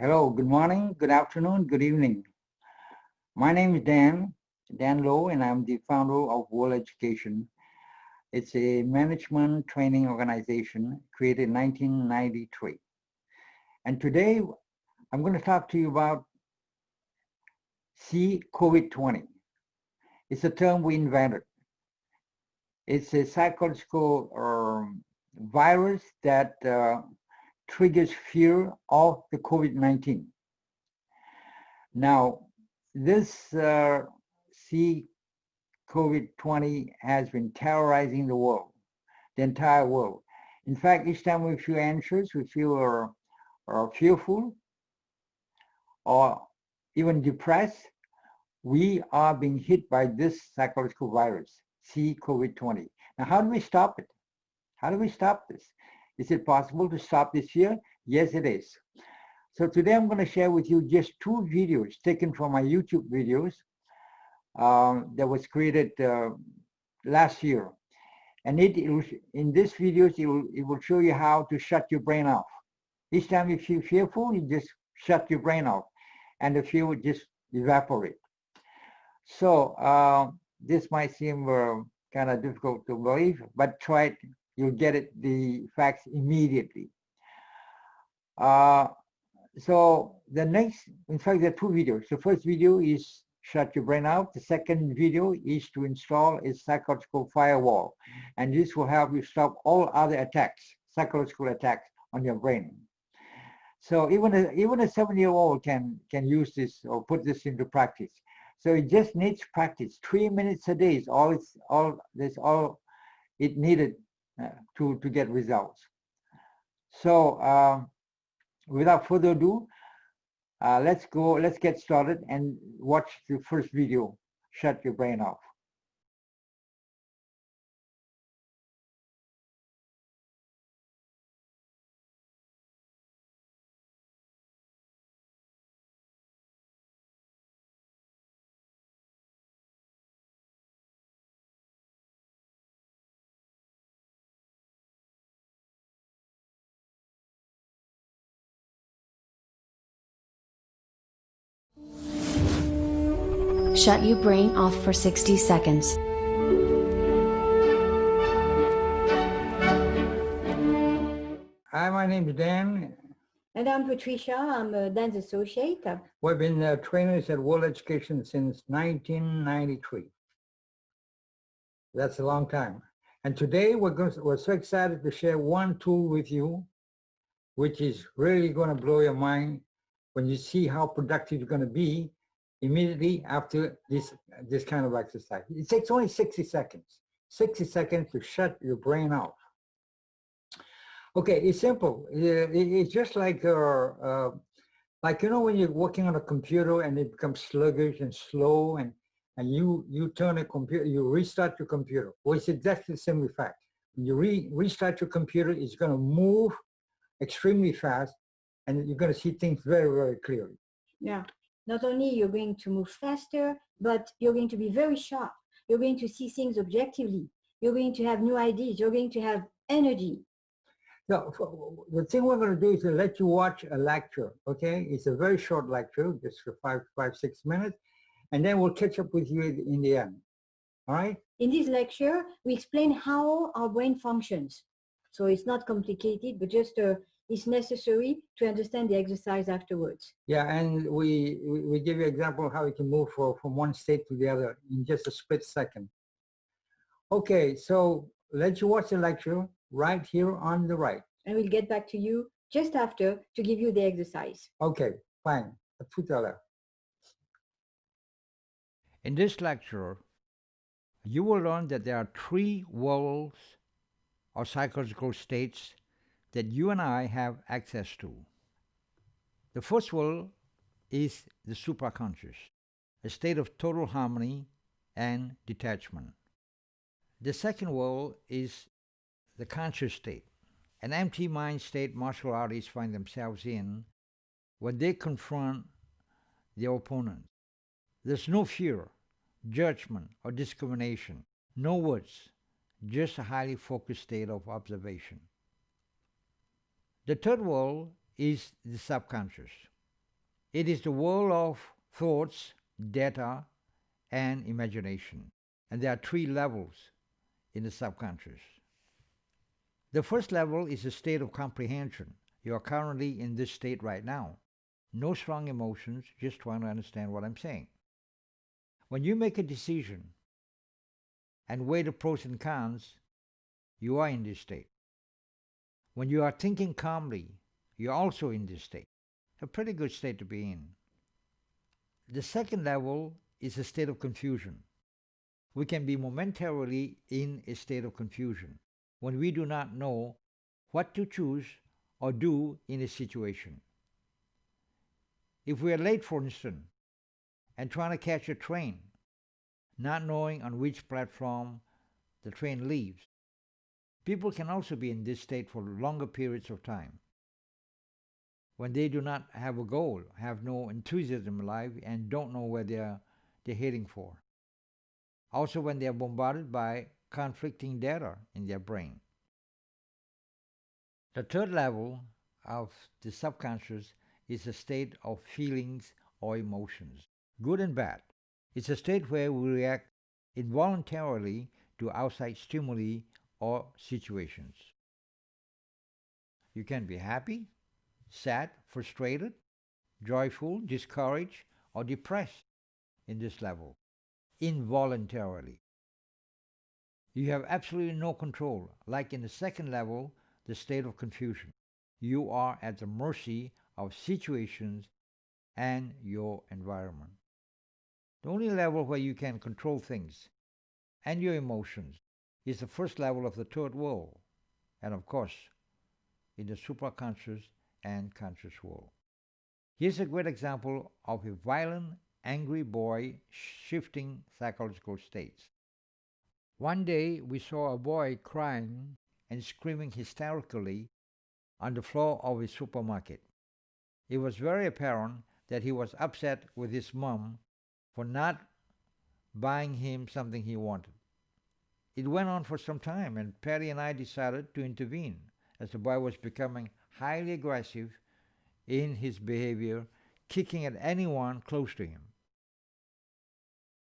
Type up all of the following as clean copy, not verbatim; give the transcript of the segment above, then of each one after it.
Hello, good morning, good afternoon, good evening. My name is Dan Lowe, and I'm the founder of World Education. It's a management training organization created in 1993. And today I'm going to talk to you about Psy-Covid-20. It's a term we invented. It's a psychological virus that triggers fear of the COVID-19. Now, this Psy-Covid-20 has been terrorizing the world, the entire world. In fact, each time we feel anxious, we feel fearful or even depressed, we are being hit by this psychological virus, Psy-Covid-20. Now, how do we stop it? How do we stop this? Is it possible to stop this fear? Yes, it is. So today I'm going to share with you just two videos taken from my YouTube videos that was created last year. And in this videos, it will show you how to shut your brain off. Each time you feel fearful, you just shut your brain off and the fear will just evaporate. So this might seem kind of difficult to believe, but try it. You'll get the facts immediately. So the next, in fact, there are two videos. The first video is shut your brain out. The second video is to install a psychological firewall. And this will help you stop all other attacks, psychological attacks on your brain. So even a 7-year-old can use this or put this into practice. So it just needs practice. 3 minutes a day is all it needed to get results. So without further ado, let's get started and watch the first video, Shut Your Brain Off. Shut your brain off for 60 seconds. Hi, my name is Dan. And I'm Patricia. I'm a dance associate. We've been trainers at World Education since 1993. That's a long time. And today we're so excited to share one tool with you, which is really going to blow your mind when you see how productive you're going to be immediately after this kind of exercise. It takes only 60 seconds. 60 seconds to shut your brain off. Okay, it's simple. It's just like when you're working on a computer and it becomes sluggish and slow, and you turn a computer, you restart your computer. Well, it's exactly the same effect. When you restart your computer, it's going to move extremely fast, and you're going to see things very, very clearly. Yeah. Not only you're going to move faster, but you're going to be very sharp. You're going to see things objectively. You're going to have new ideas. You're going to have energy. Now, the thing we're going to do is to let you watch a lecture, okay? It's a very short lecture, just for 6 minutes, and then we'll catch up with you in the end, all right? In this lecture, we explain how our brain functions. So it's not complicated, but just it's necessary to understand the exercise afterwards. Yeah, and we give you an example of how you can move from one state to the other in just a split second. Okay, so let you watch the lecture right here on the right. And we'll get back to you just after to give you the exercise. Okay, fine. À tout à l'heure. In this lecture, you will learn that there are 3 worlds or psychological states that you and I have access to. The first world is the supraconscious, a state of total harmony and detachment. The second world is the conscious state, an empty mind state martial artists find themselves in when they confront their opponent. There's no fear, judgment, or discrimination, no words, just a highly focused state of observation. The third world is the subconscious, It is the world of thoughts, data, and imagination. And there are three levels in the subconscious. The first level is a state of comprehension. You are currently in this state right now. No strong emotions, just trying to understand what I'm saying. When you make a decision and weigh the pros and cons, you are in this state. When you are thinking calmly, you're also in this state. A pretty good state to be in. The second level is a state of confusion. We can be momentarily in a state of confusion when we do not know what to choose or do in a situation. If we are late, for instance, and trying to catch a train, not knowing on which platform the train leaves, people can also be in this state for longer periods of time. When they do not have a goal, have no enthusiasm in life, and don't know where they're heading for. Also when they are bombarded by conflicting data in their brain. The third level of the subconscious is a state of feelings or emotions, good and bad. It's a state where we react involuntarily to outside stimuli or situations. You can be happy, sad, frustrated, joyful, discouraged, or depressed in this level, involuntarily. You have absolutely no control, like in the second level, the state of confusion. You are at the mercy of situations and your environment. The only level where you can control things and your emotions is the first level of the third world, and of course, in the supraconscious and conscious world. Here's a great example of a violent, angry boy shifting psychological states. One day we saw a boy crying and screaming hysterically on the floor of a supermarket. It was very apparent that he was upset with his mom for not buying him something he wanted. It went on for some time, and Patty and I decided to intervene as the boy was becoming highly aggressive in his behavior, kicking at anyone close to him.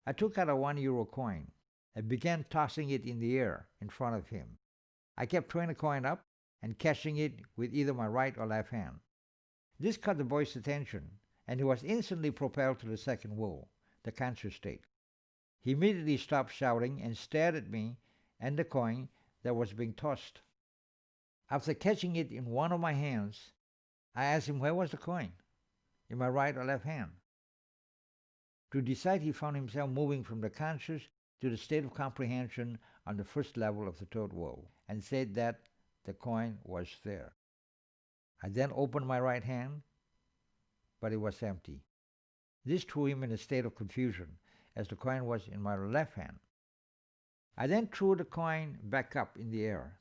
I took out a €1 coin and began tossing it in the air in front of him. I kept throwing the coin up and catching it with either my right or left hand. This caught the boy's attention, and he was instantly propelled to the second world, the conscious state. He immediately stopped shouting and stared at me and the coin that was being tossed. After catching it in one of my hands, I asked him where was the coin, in my right or left hand. To decide, he found himself moving from the conscious to the state of comprehension on the first level of the third world, and said that the coin was there. I then opened my right hand, but it was empty. This threw him in a state of confusion, as the coin was in my left hand. I then threw the coin back up in the air,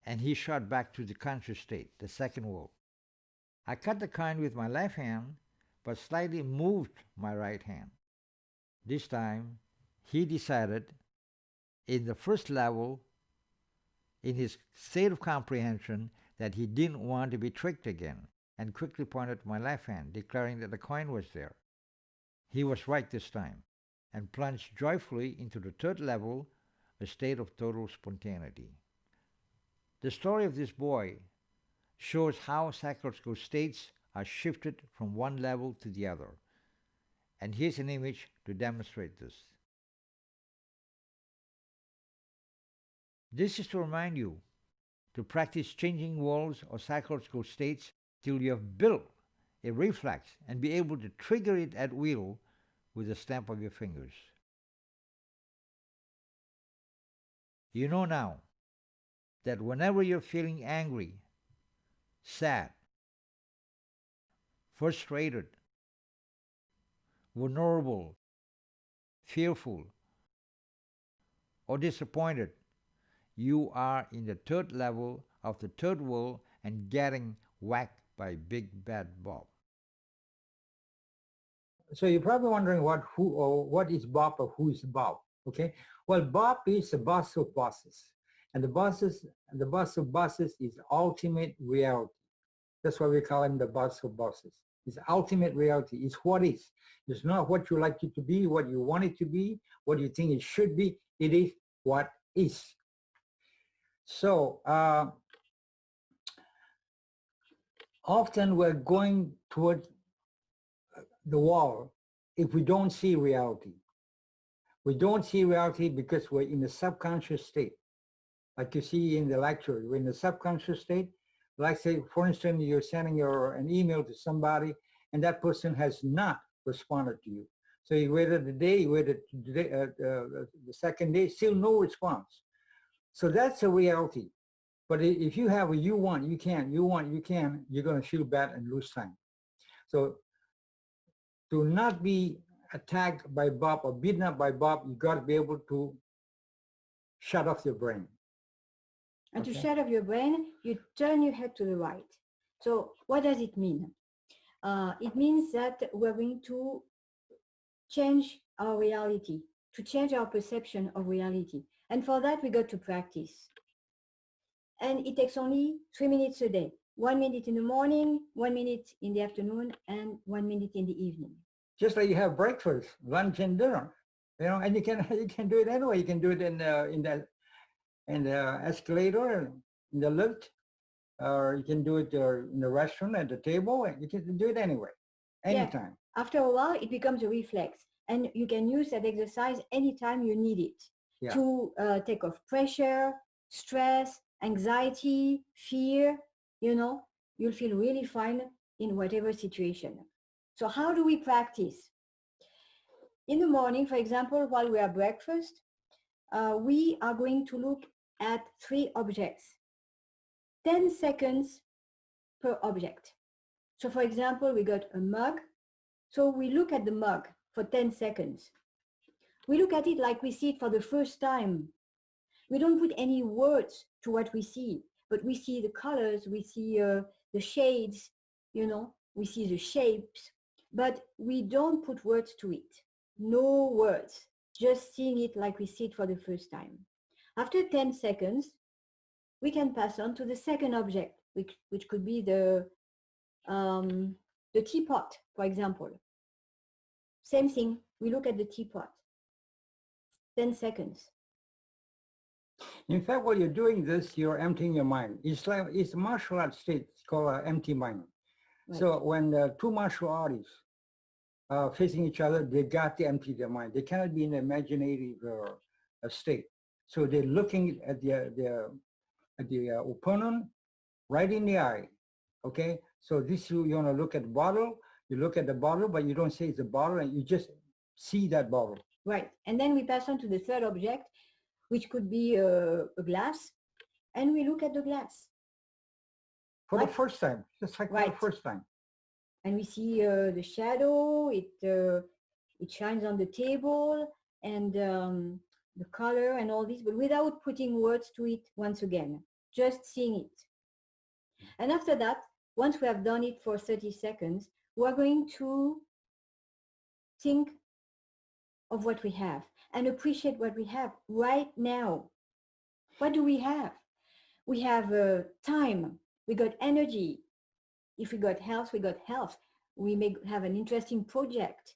and he shot back to the conscious state, the second world. I cut the coin with my left hand, but slightly moved my right hand. This time, he decided in the first level, in his state of comprehension, that he didn't want to be tricked again, and quickly pointed to my left hand, declaring that the coin was there. He was right this time, and plunged joyfully into the third level, a state of total spontaneity. The story of this boy shows how psychological states are shifted from one level to the other. And here's an image to demonstrate this. This is to remind you to practice changing worlds or psychological states till you have built a reflex and be able to trigger it at will with a snap of your fingers. You know now that whenever you're feeling angry, sad, frustrated, vulnerable, fearful, or disappointed, you are in the third level of the third world and getting whacked by Big Bad Bob. So you're probably wondering what is Bob or who is Bob? Okay, well, Bob is the boss of bosses, and the boss of bosses is ultimate reality. That's why we call him the boss of bosses. It's ultimate reality. It's what is. It's not what you like it to be, what you want it to be, what you think it should be. It is what is. So often we're going toward the wall if we don't see reality. We don't see reality because we're in the subconscious state. Like you see in the lecture, we're in the subconscious state. Like say, for instance, you're sending an email to somebody and that person has not responded to you. So you waited a day, you waited the second day, still no response. So that's a reality. But if you have a you want, you can, you want, you can, you're going to feel bad and lose time. So to not be attacked by Bob or beaten up by Bob, you got to be able to shut off your brain. And Okay. to shut off your brain, you turn your head to the right. So what does it mean? It means that we're going to change our reality, to change our perception of reality. And for that, we got to practice. And it takes only 3 minutes a day. 1 minute in the morning, 1 minute in the afternoon, and 1 minute in the evening. Just like you have breakfast, lunch, and dinner, you know, and you can do it anyway. You can do it in the escalator, in the lift, or you can do it in the restaurant at the table. And you can do it anyway, anytime. Yeah. After a while, it becomes a reflex, and you can use that exercise anytime you need it to take off pressure, stress, anxiety, fear. You know, you'll feel really fine in whatever situation. So how do we practice? In the morning, for example, while we have breakfast, we are going to look at 3 objects, 10 seconds per object. So for example, we got a mug. So we look at the mug for 10 seconds. We look at it like we see it for the first time. We don't put any words to what we see, but we see the colors, we see the shades, you know, we see the shapes, but we don't put words to it. No words, just seeing it like we see it for the first time. After 10 seconds, we can pass on to the second object, which could be the teapot, for example. Same thing, we look at the teapot. 10 seconds. In fact, while you're doing this, you're emptying your mind. It's a martial arts state. It's called empty mind. Right. So when 2 martial artists facing each other, they got to empty their mind. They cannot be in an imaginative state. So they're looking at the opponent right in the eye. Okay. So this you want to look at the bottle. You look at the bottle, but you don't say it's a bottle, and you just see that bottle. Right. And then we pass on to the third object, which could be a glass, and we look at the glass. For the first time, just like for the first time. And we see the shadow, it shines on the table, and the color and all this, but without putting words to it once again, just seeing it. And after that, once we have done it for 30 seconds, we're going to think of what we have and appreciate what we have right now. What do we have? We have time, we got energy. If we got health, we got health. We may have an interesting project.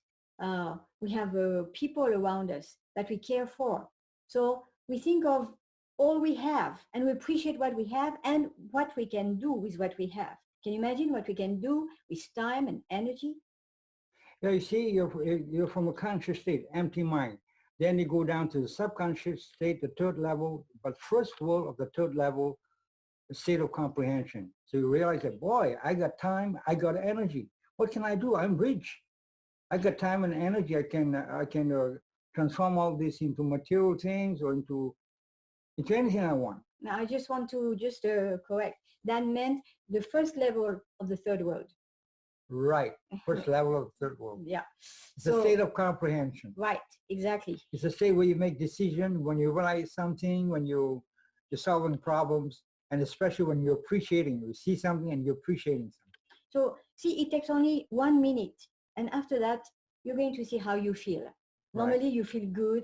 We have people around us that we care for. So we think of all we have and we appreciate what we have and what we can do with what we have. Can you imagine what we can do with time and energy? Yeah, you see, you're from a conscious state, empty mind. Then you go down to the subconscious state, the 3rd level, but first of all, of the 3rd level, the state of comprehension. So you realize that, boy, I got time, I got energy. What can I do? I'm rich. I got time and energy. I can transform all this into material things or into anything I want. Now, I just want to correct. That meant the first level of the 3rd world. Right, first level of the 3rd world. Yeah. It's a state of comprehension. Right, exactly. It's a state where you make decisions, when you realize something, when you're solving problems, and especially when you're appreciating. You see something and you're appreciating something. So see, it takes only 1 minute. And after that, you're going to see how you feel. Normally, you feel good.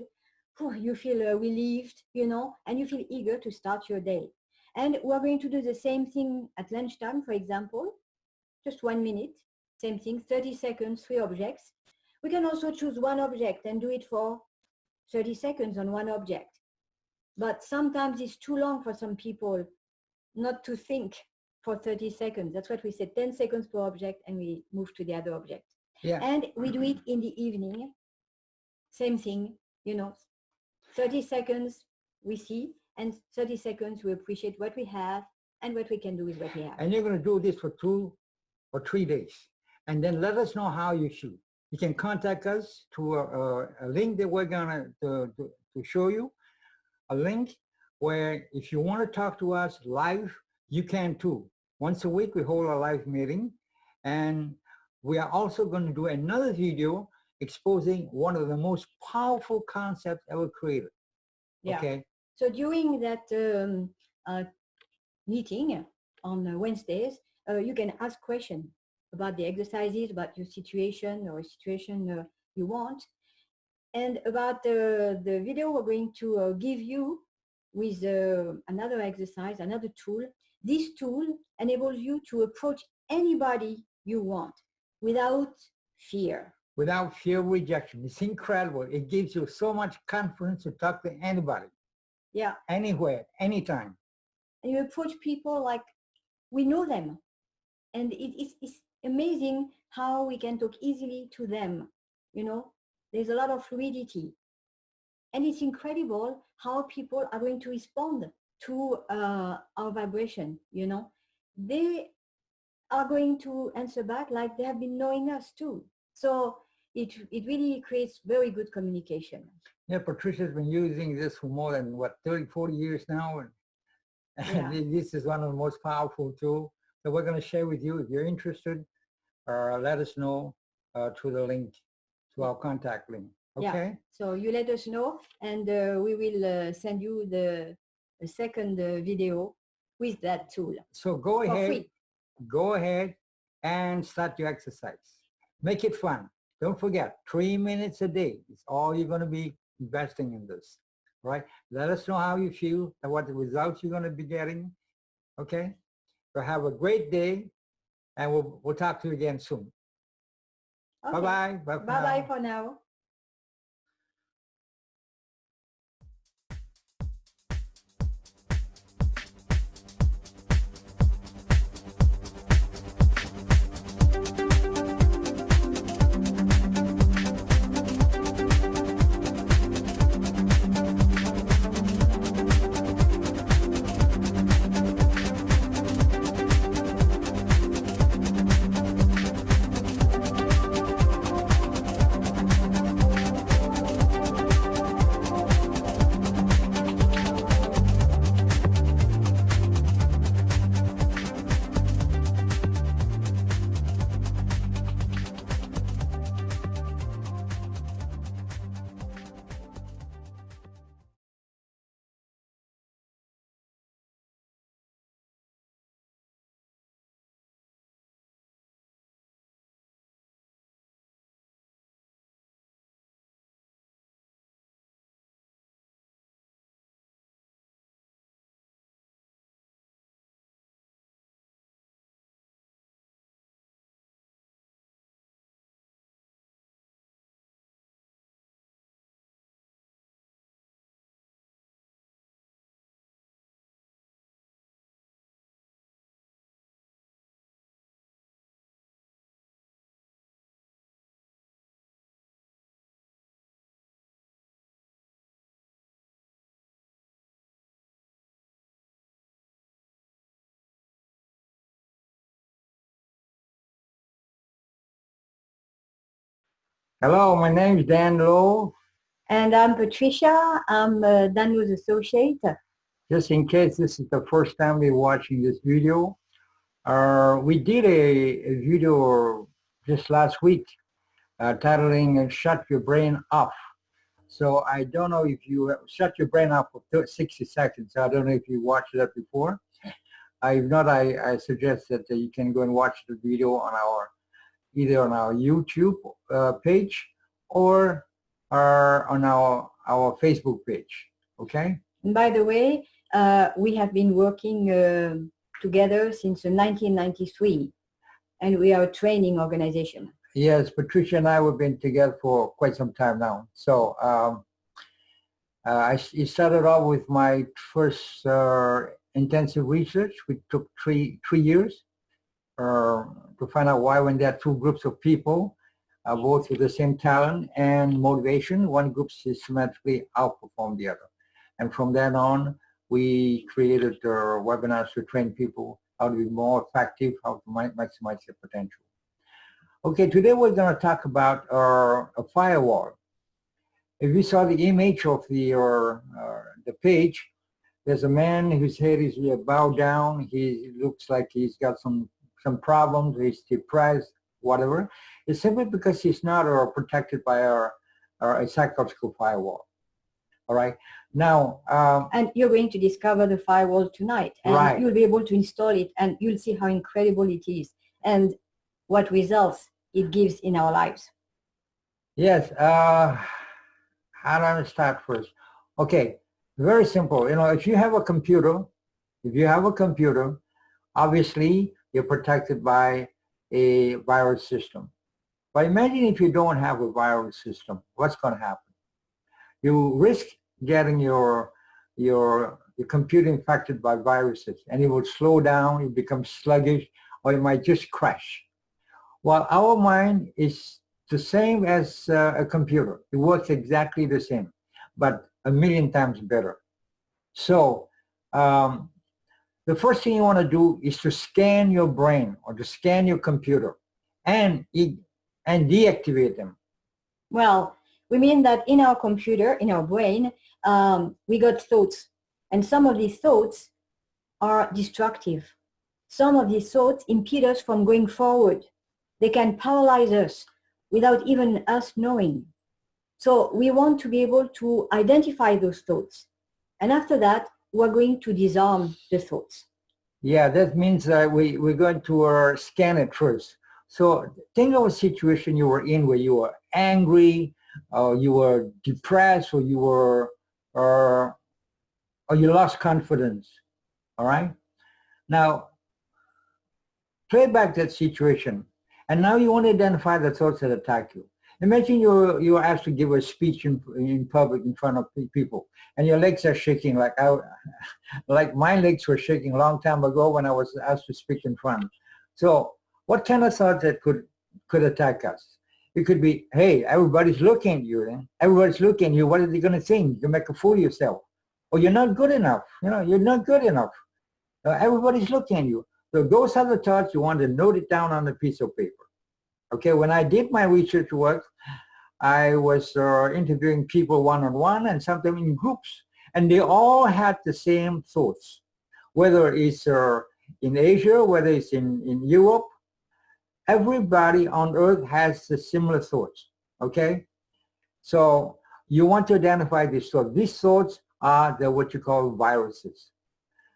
You feel relieved, you know, and you feel eager to start your day. And we're going to do the same thing at lunchtime, for example, just 1 minute. Same thing, 30 seconds, 3 objects. We can also choose one object and do it for 30 seconds on one object. But sometimes it's too long for some people not to think for 30 seconds. That's what we said, 10 seconds per object, and we move to the other object. Yeah. And we do it in the evening. Same thing, 30 seconds we see, and 30 seconds we appreciate what we have and what we can do with what we have. And you're going to do this for 2 or 3 days. And then let us know how you shoot. You can contact us to a link that we're going to show you. A link where if you want to talk to us live, you can too. Once a week, we hold a live meeting. And we are also going to do another video exposing one of the most powerful concepts ever created. Yeah. Okay. So during that meeting on Wednesdays, you can ask questions about the exercises, about your situation or a situation you want. And about the video we're going to give you with another exercise, another tool. This tool enables you to approach anybody you want without fear. Without fear of rejection. It's incredible. It gives you so much confidence to talk to anybody. Yeah. Anywhere, anytime. And you approach people like we know them. And it's amazing how we can talk easily to them. There's a lot of fluidity. And it's incredible how people are going to respond to our vibration, They are going to answer back like they have been knowing us too. So it really creates very good communication. Yeah, Patricia's been using this for more than, 30, 40 years now. And Yeah. this is one of the most powerful tools. So we're going to share with you. If you're interested, let us know through the link, to our contact link. Okay? Yeah. So you let us know, and we will send you the second video with that tool. So go for ahead. free. Go ahead and start your exercise. Make it fun. Don't forget, 3 minutes a day is all you're going to be investing in this, right? Let us know how you feel and what the results you're going to be getting, okay? So have a great day, and we'll talk to you again soon. Okay. Bye-bye. Bye-bye for now. Hello, my name is Dan Lowe. And I'm Patricia. I'm Danu's associate. Just in case this is the first time you're watching this video, we did a video just last week titling "Shut Your Brain Off." So I don't know if you shut your brain off for 60 seconds. I don't know if you watched that before. If not, I suggest that you can go and watch the video on either on our YouTube page or on our Facebook page. Okay. And by the way, we have been working together since 1993. and we are a training organization. Yes, Patricia and I have been together for quite some time now. So it started off with my first intensive research, which took three years to find out why when there are two groups of people, both with the same talent and motivation, one group systematically outperformed the other. And from then on, we created webinars to train people how to be more effective, how to maximize their potential. Okay, today we're going to talk about a firewall. If you saw the image of the page, there's a man whose head is bowed down. He looks like he's got some problems. He's depressed, whatever. It's simply because he's not protected by a psychological firewall. All right. Now, and you're going to discover the firewall tonight, and right. You'll be able to install it, and you'll see how incredible it is and what results it gives in our lives. Yes. How do I start first? Okay, very simple. You know, if you have a computer, obviously you're protected by a virus system. But imagine if you don't have a virus system, what's going to happen? You risk getting your computer infected by viruses, and it will slow down, it becomes sluggish, or it might just crash. Well, our mind is the same as a computer. It works exactly the same, but a million times better. So the first thing you want to do is to scan your brain or to scan your computer and deactivate them. Well, we mean that in our computer, in our brain, we got thoughts, and some of these thoughts are destructive. Some of these thoughts impede us from going forward. They can paralyze us without even us knowing. So we want to be able to identify those thoughts. And after that, we're going to disarm the thoughts. Yeah, that means that we're going to scan it first. So think of a situation you were in where you were angry, or you were depressed, or you were, or you lost confidence. All right? Now, play back that situation. And now you want to identify the thoughts that attack you. Imagine you're asked to give a speech in public in front of people, and your legs are shaking like my legs were shaking a long time ago when I was asked to speak in front. So what kind of thoughts that could attack us? It could be, hey, everybody's looking at you. Then everybody's looking at you. What are they going to think? You make a fool of yourself. Or you're not good enough. You know, you're not good enough. Everybody's looking at you. So those are the thoughts you want to note it down on a piece of paper. Okay, when I did my research work, I was interviewing people one-on-one and sometimes in groups, and they all had the same thoughts, whether it's in Asia, whether it's in Europe. Everybody on earth has the similar thoughts, okay? So you want to identify these thoughts. These thoughts are what you call viruses.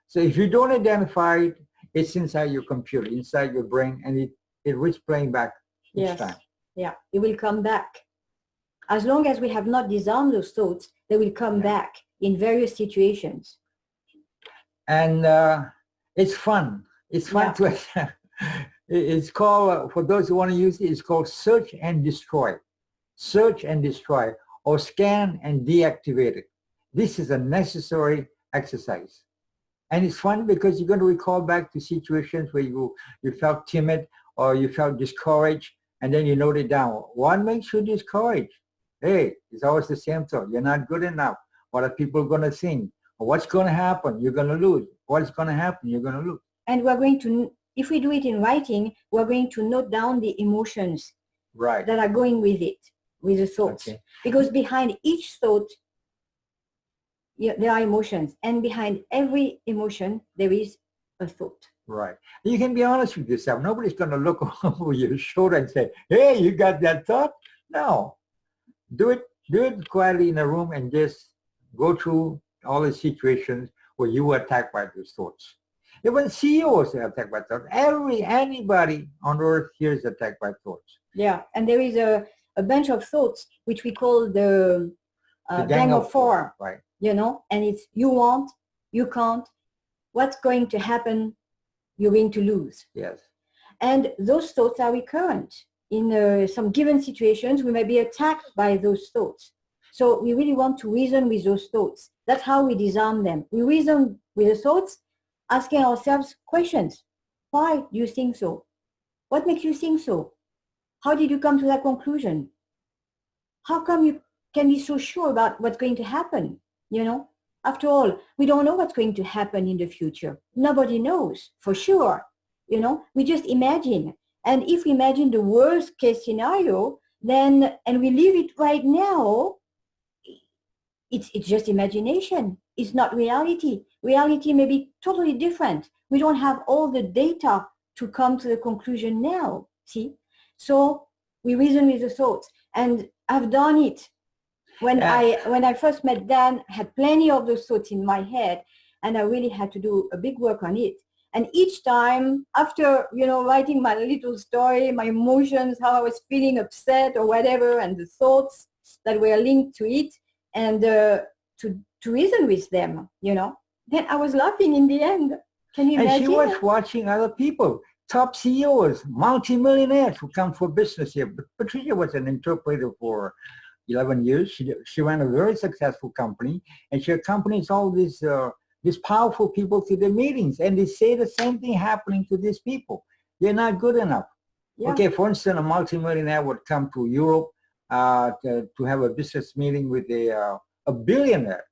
So if you don't identify it, it's inside your computer, inside your brain, and it risks playing back each time. Yeah, it will come back. As long as we have not disarmed those thoughts, they will come back in various situations. And it's fun. It's fun to, it's called, for those who want to use it, it's called search and destroy. Search and destroy, or scan and deactivate it. This is a necessary exercise. And it's fun because you're going to recall back to situations where you felt timid or you felt discouraged, and then you note it down. What makes you discouraged? Hey, it's always the same thought. You're not good enough. What are people going to think? Or what's going to happen? You're going to lose. What's going to happen? You're going to lose. And we're going to, if we do it in writing, we're going to note down the emotions that are going with it, with the thoughts. Okay. Because behind each thought, there are emotions. And behind every emotion, there is a thought. Right. You can be honest with yourself. Nobody's going to look over your shoulder and say, hey, you got that thought? No. Do it quietly in a room and just go through all the situations where you were attacked by those thoughts. Even CEOs are attacked by thoughts. Anybody on earth here is attacked by thoughts. Yeah, and there is a bunch of thoughts which we call the gang of four. Right. You know, and it's you want, you can't, what's going to happen, you're going to lose. Yes. And those thoughts are recurrent. In some given situations, we may be attacked by those thoughts. So we really want to reason with those thoughts. That's how we disarm them. We reason with the thoughts, asking ourselves questions. Why do you think so? What makes you think so? How did you come to that conclusion? How come you can be so sure about what's going to happen? You know, after all, we don't know what's going to happen in the future. Nobody knows for sure. You know, we just imagine. And if we imagine the worst case scenario, then, and we live it right now, it's just imagination. It's not reality. Reality may be totally different. We don't have all the data to come to the conclusion now, see? So we reason with the thoughts. And I've done it. When I first met Dan, I had plenty of those thoughts in my head, and I really had to do a big work on it. And each time, after, you know, writing my little story, my emotions, how I was feeling upset or whatever, and the thoughts that were linked to it, and to reason with them, you know, then I was laughing in the end. Can you imagine? And she was watching other people, top CEOs, multimillionaires who come for business here. But Patricia was an interpreter for 11 years. She ran a very successful company, and she accompanies all these powerful people to the meetings, and they say the same thing happening to these people. They're not good enough. Yeah. Okay, for instance, a multimillionaire would come to Europe to have a business meeting with a billionaire.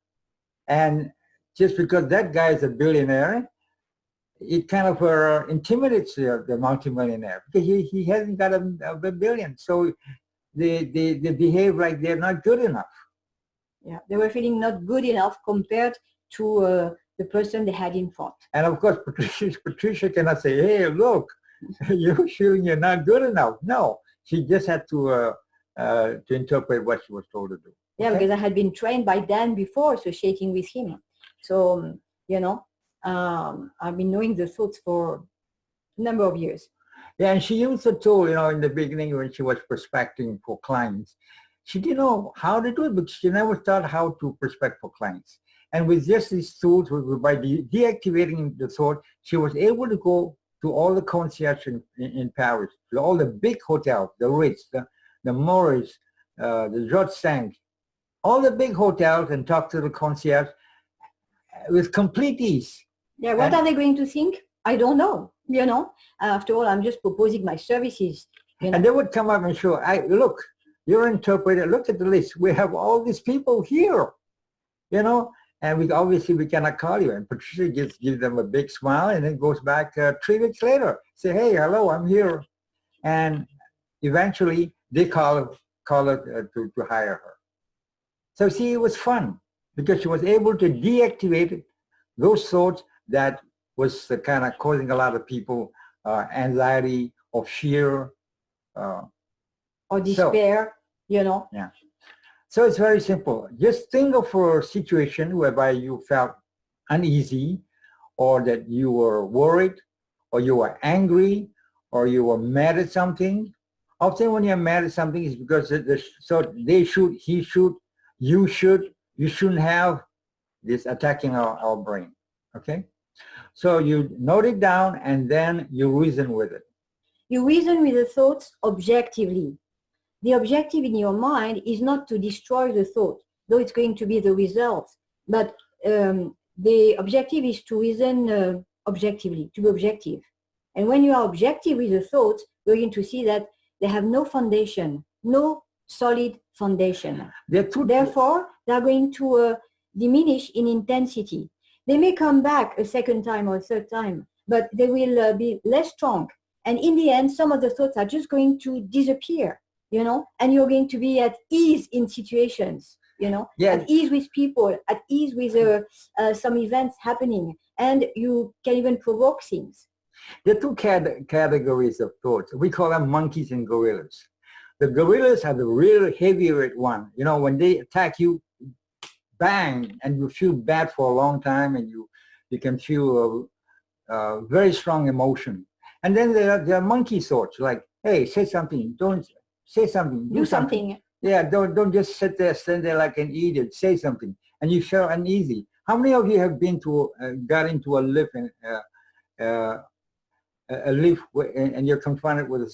And just because that guy is a billionaire, it kind of intimidates the multimillionaire because he hasn't got a billion. So they behave like they're not good enough. Yeah, they were feeling not good enough compared to the person they had in front. And of course, Patricia cannot say, hey, look, you're feeling you're not good enough. No, she just had to interpret what she was told to do. Yeah, okay? Because I had been trained by Dan before, associating with him. So, you know, I've been knowing the thoughts for a number of years. Yeah, and she used the tool, you know, in the beginning when she was prospecting for clients. She didn't know how to do it, but she never thought how to prospect for clients. And with just these tools, by deactivating the thought, she was able to go to all the concierge in Paris, to all the big hotels, the Ritz, the Maurice, the George V, all the big hotels, and talk to the concierge with complete ease. Yeah, what are they going to think? I don't know, you know. After all, I'm just proposing my services. You know? And they would come up and show, look, you're an interpreter, look at the list. We have all these people here, you know. And we cannot call you. And Patricia gives them a big smile and then goes back 3 weeks later. Say, hey, hello, I'm here. And eventually they call her to hire her. So see, it was fun because she was able to deactivate those thoughts that was kind of causing a lot of people anxiety or fear. Or despair, you know. Yeah. So it's very simple. Just think of a situation whereby you felt uneasy, or that you were worried, or you were angry, or you were mad at something. Often when you're mad at something, it's because they should, he should, you shouldn't have this attacking our brain. Okay? So you note it down and then you reason with it. You reason with the thoughts objectively. The objective in your mind is not to destroy the thought, though it's going to be the result. But the objective is to reason objectively, to be objective. And when you are objective with the thoughts, you're going to see that they have no foundation, no solid foundation. Therefore, they're going to diminish in intensity. They may come back a second time or a third time, but they will be less strong. And in the end, some of the thoughts are just going to disappear. You know, and you're going to be at ease in situations, you know, at ease with people, at ease with some events happening, and you can even provoke things. There are two categories of thoughts. We call them monkeys and gorillas. The gorillas are the real heavyweight one. You know, when they attack you, bang, and you feel bad for a long time, and you can feel a very strong emotion. And then there are monkey thoughts, like, hey, say something, don't say something. Do something. Yeah, don't just stand there like an idiot. Say something, and you feel uneasy. How many of you have been got into a lift live and you're confronted with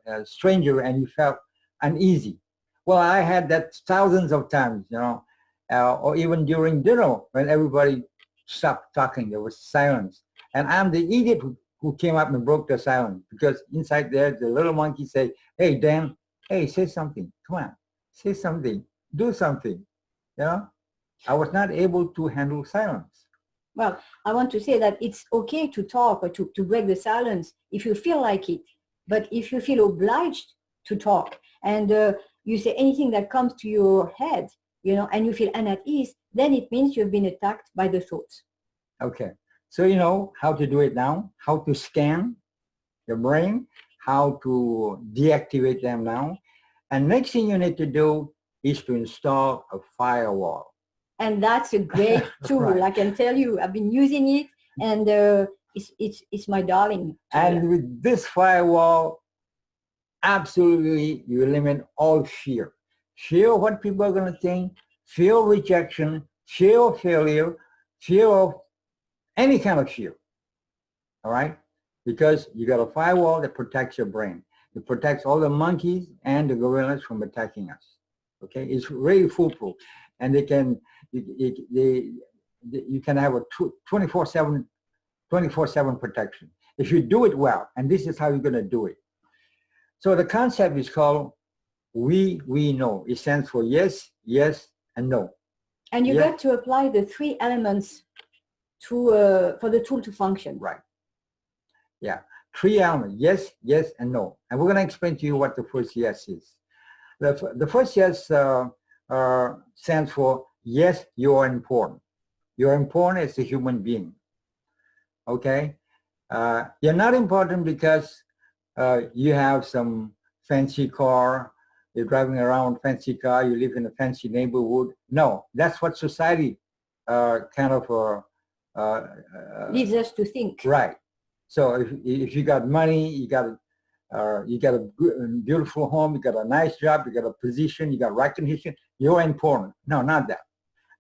a stranger and you felt uneasy. Well, I had that thousands of times, you know, or even during dinner when everybody stopped talking, there was silence. And I'm the idiot who came up and broke the silence, because inside there, the little monkey say, hey, Dan, hey, say something. Come on, say something, do something. You know, I was not able to handle silence. Well, I want to say that it's okay to talk or to break the silence if you feel like it. But if you feel obliged to talk and you say anything that comes to your head, you know, and you feel at ease, then it means you've been attacked by the thoughts. Okay. So you know how to do it now, how to scan your brain, how to deactivate them now. And next thing you need to do is to install a firewall. And that's a great tool. Right. I can tell you, I've been using it, and it's my darling. And with this firewall, absolutely, you eliminate all fear. Fear of what people are going to think, fear of rejection, fear of failure, fear of any kind of fear. All right? Because you got a firewall that protects your brain. It protects all the monkeys and the gorillas from attacking us. Okay? It's really foolproof. And they can, you can have a 24/7 protection if you do it well. And this is how you're going to do it. So the concept is called weeweenoo. It stands for yes, yes, and no. And you got to apply the 3 elements to for the tool to function. Right. Yeah. 3 elements: yes, yes, and no. And we're going to explain to you what the first yes is. The first yes stands for yes, you are important. You're important as a human being. Okay? You're not important because you have some fancy car, you're driving around fancy car, you live in a fancy neighborhood. No, that's what society kind of leads us to think. Right. So if you got money, you got a beautiful home, you got a nice job, you got a position, you got recognition, you're important. No, not that.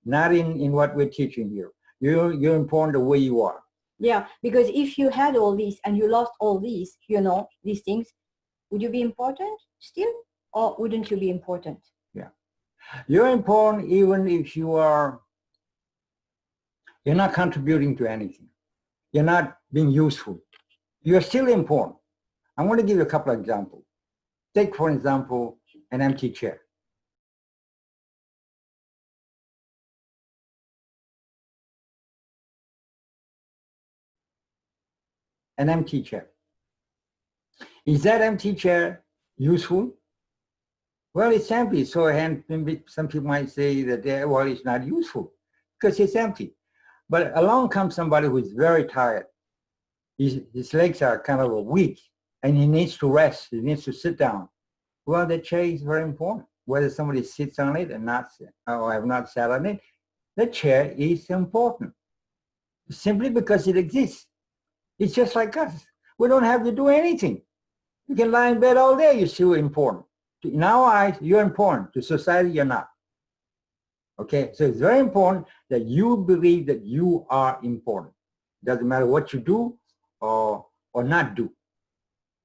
Not in what we're teaching here. You're important the way you are. Yeah, because if you had all these and you lost all these, you know, these things, would you be important still, or wouldn't you be important? Yeah. You're important even if you're not contributing to anything. You're not being useful. You're still important. I'm going to give you a couple of examples. Take, for example, an empty chair. An empty chair. Is that empty chair useful? Well, it's empty. So some people might say that, well, it's not useful because it's empty. But along comes somebody who is very tired. His legs are kind of weak and he needs to rest. He needs to sit down. Well, the chair is very important. Whether somebody sits on it and not, or have not sat on it, the chair is important simply because it exists. It's just like us. We don't have to do anything. You can lie in bed all day, you're still important. In our eyes, you're important. To society, you're not. Okay, so it's very important that you believe that you are important. Doesn't matter what you do or not do,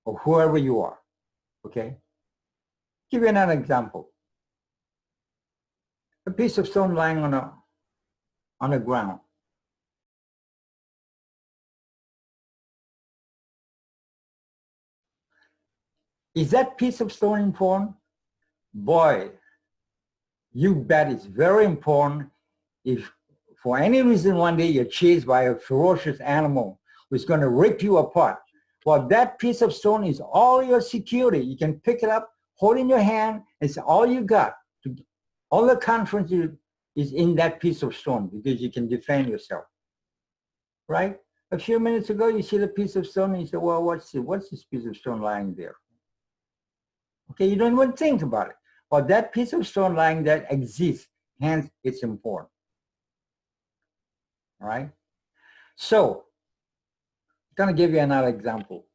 or whoever you are. Okay? Give you another example. A piece of stone lying on the ground. Is that piece of stone important? Boy, you bet it's very important. If for any reason one day you're chased by a ferocious animal who's going to rip you apart, well, that piece of stone is all your security. You can pick it up, hold it in your hand. It's all you got. All the confidence is in that piece of stone because you can defend yourself. Right? A few minutes ago, you see the piece of stone and you say, well, what's this piece of stone lying there? Okay, you don't even think about it. But that piece of stone lying there exists, hence it's important. All right? So, I'm going to give you another example,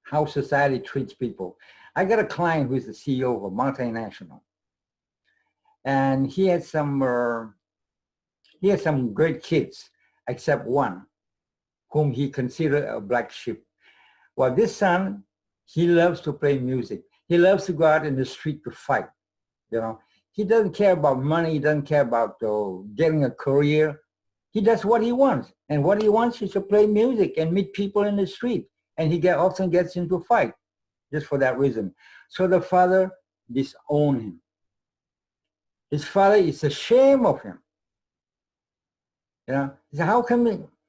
how society treats people. I got a client who's the CEO of a multinational. And he had some great kids, except one, whom he considered a black sheep. Well, this son, he loves to play music. He loves to go out in the street to fight. You know, he doesn't care about money. He doesn't care about getting a career. He does what he wants. And what he wants is to play music and meet people in the street. And he often gets into a fight just for that reason. So the father disowned him. His father is ashamed of him. You know, he said,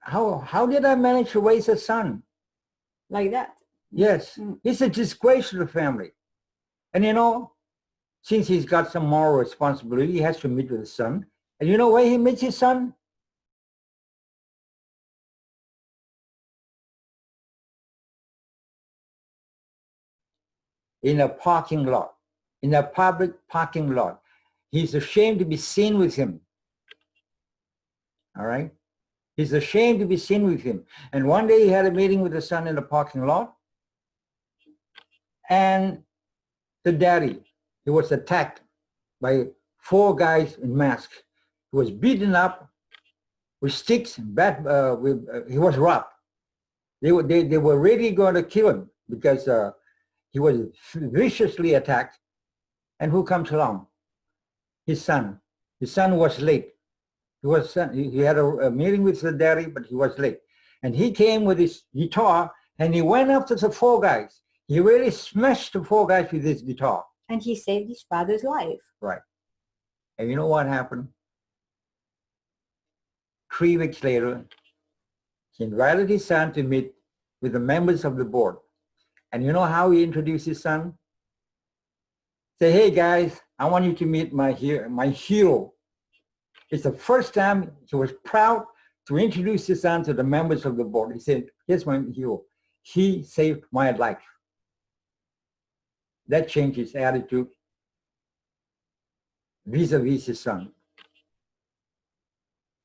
how did I manage to raise a son like that? Yes, it's a disgrace to the family. And you know, since he's got some moral responsibility, he has to meet with his son. And you know where he meets his son? In a parking lot, in a public parking lot. He's ashamed to be seen with him. All right? He's ashamed to be seen with him. And one day he had a meeting with the son in the parking lot. And the daddy, he was attacked by 4 guys in masks. He was beaten up with sticks, he was robbed. They were really going to kill him because he was viciously attacked. And who comes along? His son. His son was late. He had a meeting with the daddy, but he was late. And he came with his guitar and he went after the 4 guys. He really smashed the 4 guys with his guitar. And he saved his father's life. Right. And you know what happened? 3 weeks later, he invited his son to meet with the members of the board. And you know how he introduced his son? Say, hey guys, I want you to meet my hero. It's the first time he was proud to introduce his son to the members of the board. He said, here's my hero. He saved my life. That changed his attitude vis-a-vis his son.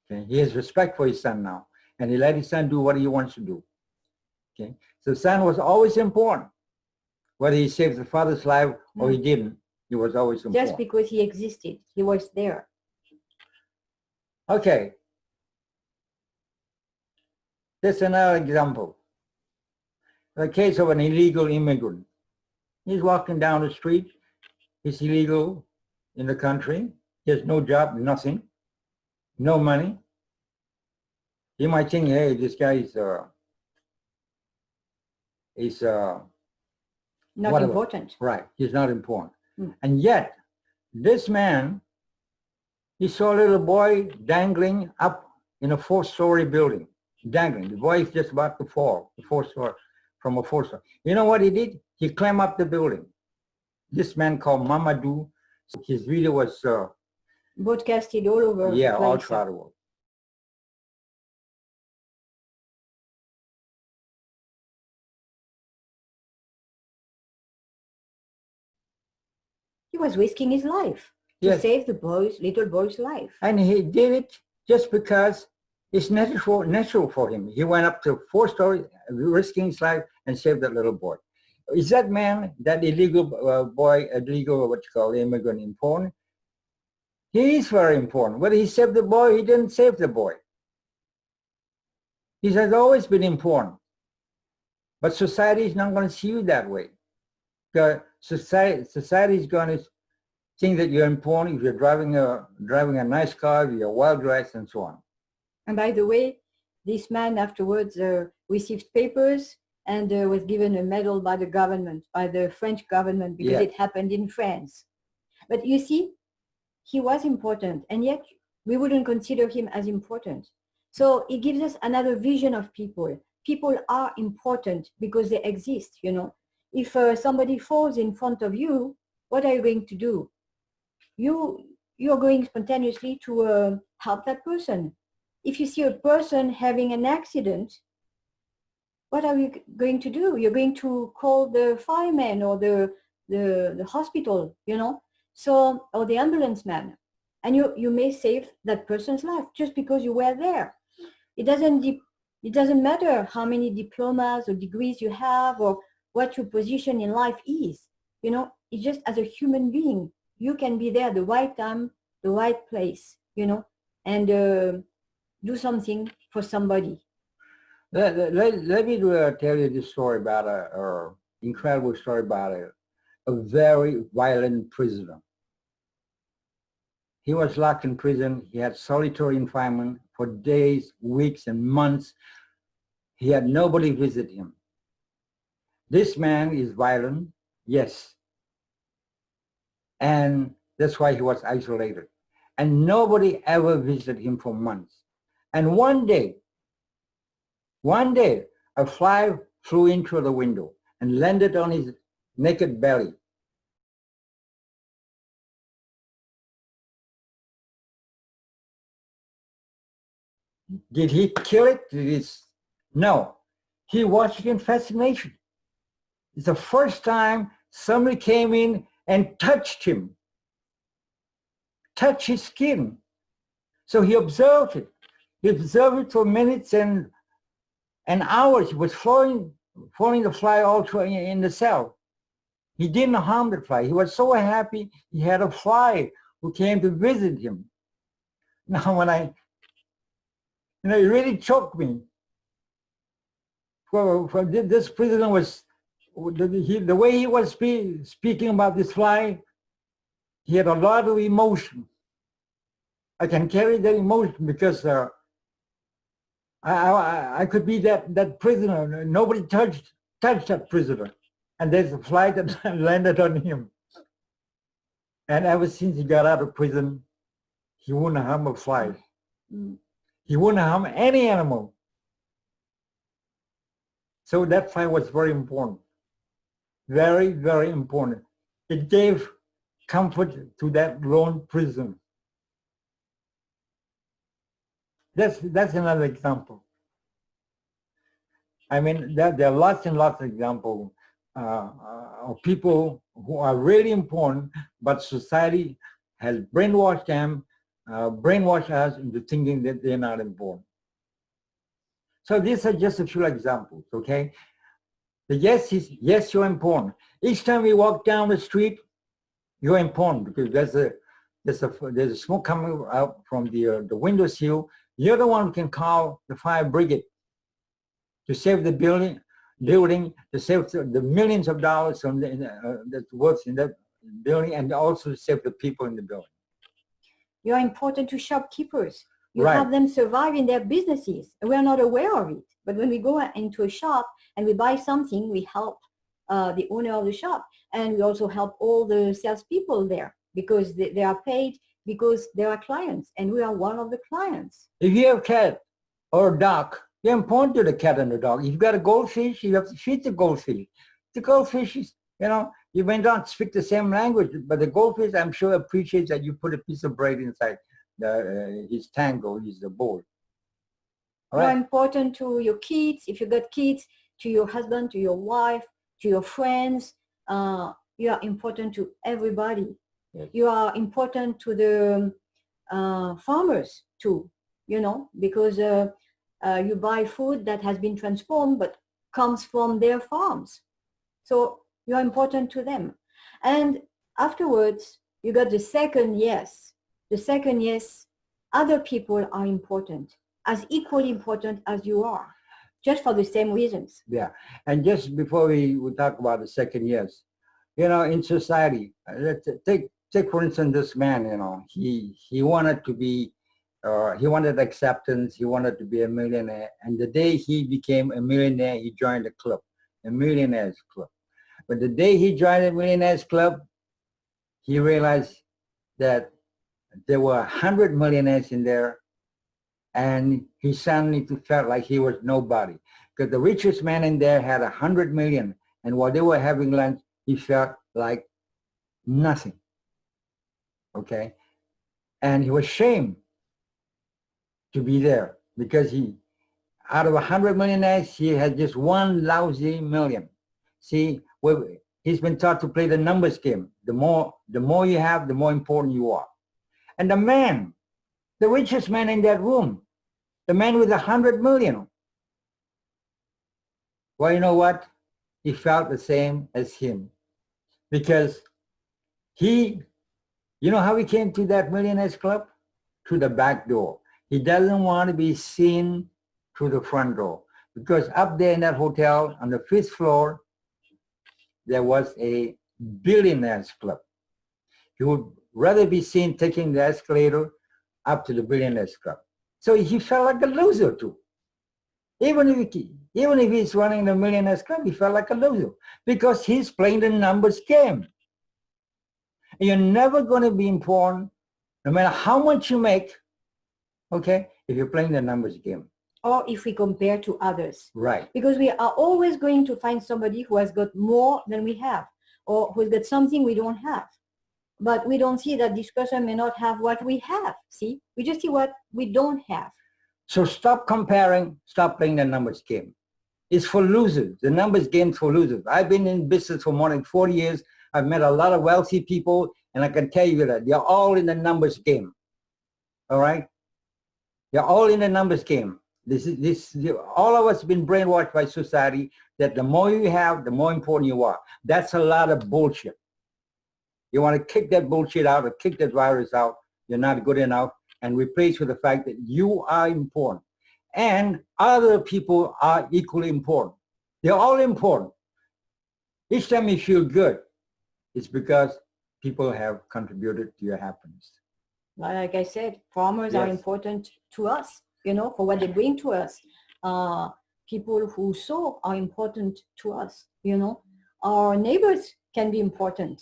Okay? He has respect for his son now. And he let his son do what he wants to do. Okay? So the son was always important. Whether he saved the father's life or he didn't, he was always important. Just because he existed, he was there. Okay. That's another example. The case of an illegal immigrant. He's walking down the street. He's illegal in the country. He has no job, nothing, no money. You might think, hey, this guy is not whatever. Important. Right, he's not important. And yet, this man, he saw a little boy dangling up in a 4-story building, dangling. The boy is just about to fall, from a 4-story. You know what he did? He climbed up the building. This man called Mamadou, his video was broadcasted all over. Yeah, all throughout the world. He was risking his life to save the little boy's life. And he did it just because it's natural for him. He went up to 4 stories, risking his life, and saved that little boy. Is that man, that illegal immigrant, important? He is very important. Whether he saved the boy, he didn't save the boy. He has always been important. But society is not going to see you that way. Because society is going to think that you're important if you're driving a nice car, you're well dressed, and so on. And by the way, this man afterwards received papers and was given a medal by the government, by the French government, because it happened in France. But you see, he was important, and yet we wouldn't consider him as important. So it gives us another vision of people. People are important because they exist, you know. If somebody falls in front of you, what are you going to do? You're going spontaneously to help that person. If you see a person having an accident, what are you going to do? You're going to call the fireman or the hospital, you know, so, or the ambulance man. And you may save that person's life just because you were there. It doesn't matter how many diplomas or degrees you have or what your position in life is. You know, it's just as a human being, you can be there at the right time, the right place, you know, and do something for somebody. Let me tell you this story about a incredible story about a very violent prisoner. He was locked in prison. He had solitary confinement for days, weeks, and months. He had nobody visit him. This man is violent, yes. And that's why he was isolated. And nobody ever visited him for months. And one day, a fly flew into the window and landed on his naked belly. Did he kill it? No. He watched it in fascination. It's the first time somebody came in and touched him, touched his skin. So he observed it. He observed it for minutes and hours. He was following the fly all through in the cell. He didn't harm the fly. He was so happy he had a fly who came to visit him. Now when it really choked me. This prisoner was, the way he was speaking about this fly, he had a lot of emotion. I can carry that emotion because I could be that prisoner. Nobody touched that prisoner. And there's a fly that landed on him. And ever since he got out of prison, he wouldn't harm a fly. Mm. He wouldn't harm any animal. So that fly was very important. Very, very important. It gave comfort to that lone prisoner. That's another example. I mean, there are lots and lots of examples of people who are really important, but society has brainwashed them, brainwashed us into thinking that they're not important. So these are just a few examples, okay? The yes, you're important. Each time we walk down the street, you're important because there's a smoke coming out from the windowsill. You're the one who can call the fire brigade to save the building, to save the millions of dollars from that's worth in that building, and also to save the people in the building. You're important to shopkeepers. You Right. help them survive in their businesses. We're not aware of it. But when we go into a shop and we buy something, we help the owner of the shop. And we also help all the salespeople there because they are paid because they are clients. And we are one of the clients. If you have a cat or a dog, you're important to the cat and the dog. If you've got a goldfish, you have to feed the goldfish. The goldfish is, you may not speak the same language, but the goldfish, I'm sure, appreciates that you put a piece of bread inside his tank or his bowl. All right. You're important to your kids, if you got kids, to your husband, to your wife, to your friends. You are important to everybody. Yes. You are important to the farmers too, because you buy food that has been transformed but comes from their farms. So you are important to them. And afterwards, you got the second yes. The second yes, other people are important, as equally important as you are, just for the same reasons. Yeah, and just before we talk about the second yes, in society, let's take for instance this man, he wanted to be, he wanted acceptance, he wanted to be a millionaire, and the day he became a millionaire, he joined a club, a millionaires club. But the day he joined a millionaires club, he realized that there were 100 millionaires in there, and he suddenly felt like he was nobody. Because the richest man in there had 100 million, and while they were having lunch, he felt like nothing. Okay? And he was ashamed to be there because out of 100 millionaires, he had just one lousy million. See, he's been taught to play the numbers game. The more you have, the more important you are. And the man, the richest man in that room, the man with 100 million, well, you know what? He felt the same as him. Because you know how he came to that millionaires club? Through the back door. He doesn't want to be seen through the front door. Because up there in that hotel on the 5th floor, there was a billionaires club. He would rather be seen taking the escalator up to the billionaires club. So he felt like a loser too. Even if he's running the millionaires club, he felt like a loser because he's playing the numbers game. And you're never going to be important, no matter how much you make, okay, if you're playing the numbers game. Or if we compare to others. Right. Because we are always going to find somebody who has got more than we have, or who's got something we don't have. But we don't see that this person may not have what we have. See, we just see what we don't have. So stop comparing, stop playing the numbers game. It's for losers. The numbers game's for losers. I've been in business for more than 40 years. I've met a lot of wealthy people, and I can tell you that they're all in the numbers game. All right? They're all in the numbers game. All of us have been brainwashed by society that the more you have, the more important you are. That's a lot of bullshit. You want to kick that bullshit out or kick that virus out. You're not good enough, and replace with the fact that you are important. And other people are equally important. They're all important. Each time you feel good, it's because people have contributed to your happiness. Like I said, farmers are important to us, you know, for what they bring to us. People who sow are important to us, you know. Our neighbors can be important.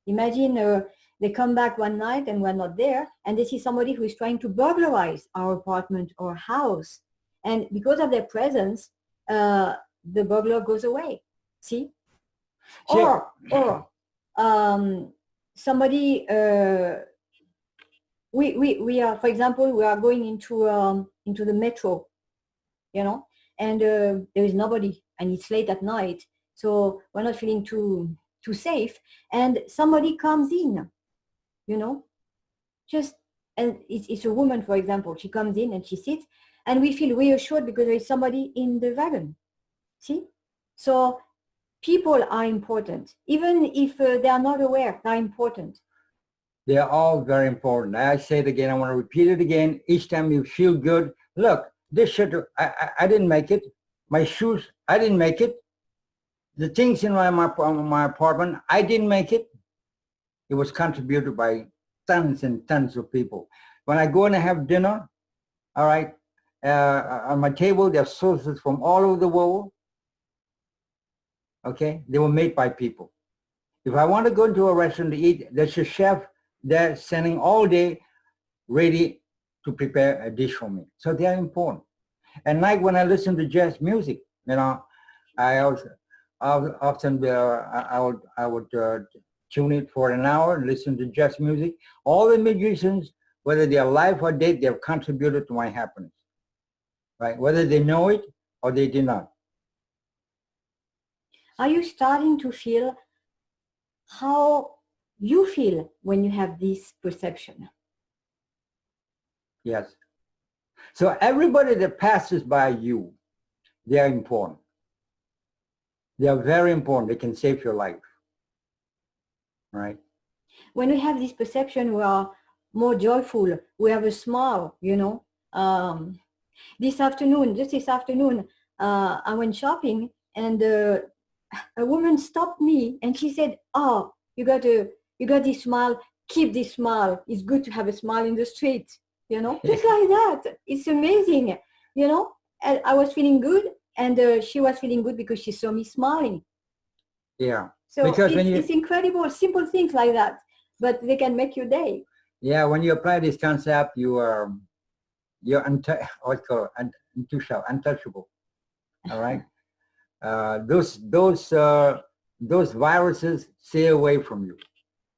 Imagine they come back one night and we're not there, and they see somebody who is trying to burglarize our apartment or house. And because of their presence, the burglar goes away. See? Or somebody, we are, for example, we are going into the metro, you know, and there is nobody, and it's late at night, so we're not feeling too safe, and somebody comes in, you know, and it's a woman, for example. She comes in and she sits, and we feel reassured because there is somebody in the wagon. See? So people are important. Even if they are not aware, they're important. They're all very important. I say it again, I want to repeat it again. Each time you feel good, look, this shirt, I didn't make it. My shoes, I didn't make it. The things in my apartment, I didn't make it. It was contributed by tons and tons of people. When I go and have dinner, all right, on my table, there are sauces from all over the world. Okay, they were made by people. If I want to go into a restaurant to eat, there's a chef there standing all day ready to prepare a dish for me. So they are important. And like when I listen to jazz music, you know, I would tune it for an hour and listen to jazz music. All the musicians, whether they are alive or dead, they have contributed to my happiness, right? Whether they know it or they do not. Are you starting to feel how you feel when you have this perception? Yes. So everybody that passes by you, they are important. They are very important. They can save your life, right? When we have this perception, we are more joyful. We have a smile, you know. Just this afternoon, I went shopping, and a woman stopped me and she said, "Oh, you got this smile. Keep this smile. It's good to have a smile in the street." You know, just like that. It's amazing. You know, and I was feeling good, and she was feeling good because she saw me smiling. Yeah. So it's incredible, simple things like that, but they can make your day. Yeah, when you apply this concept, you're untouchable. All right. Those viruses stay away from you.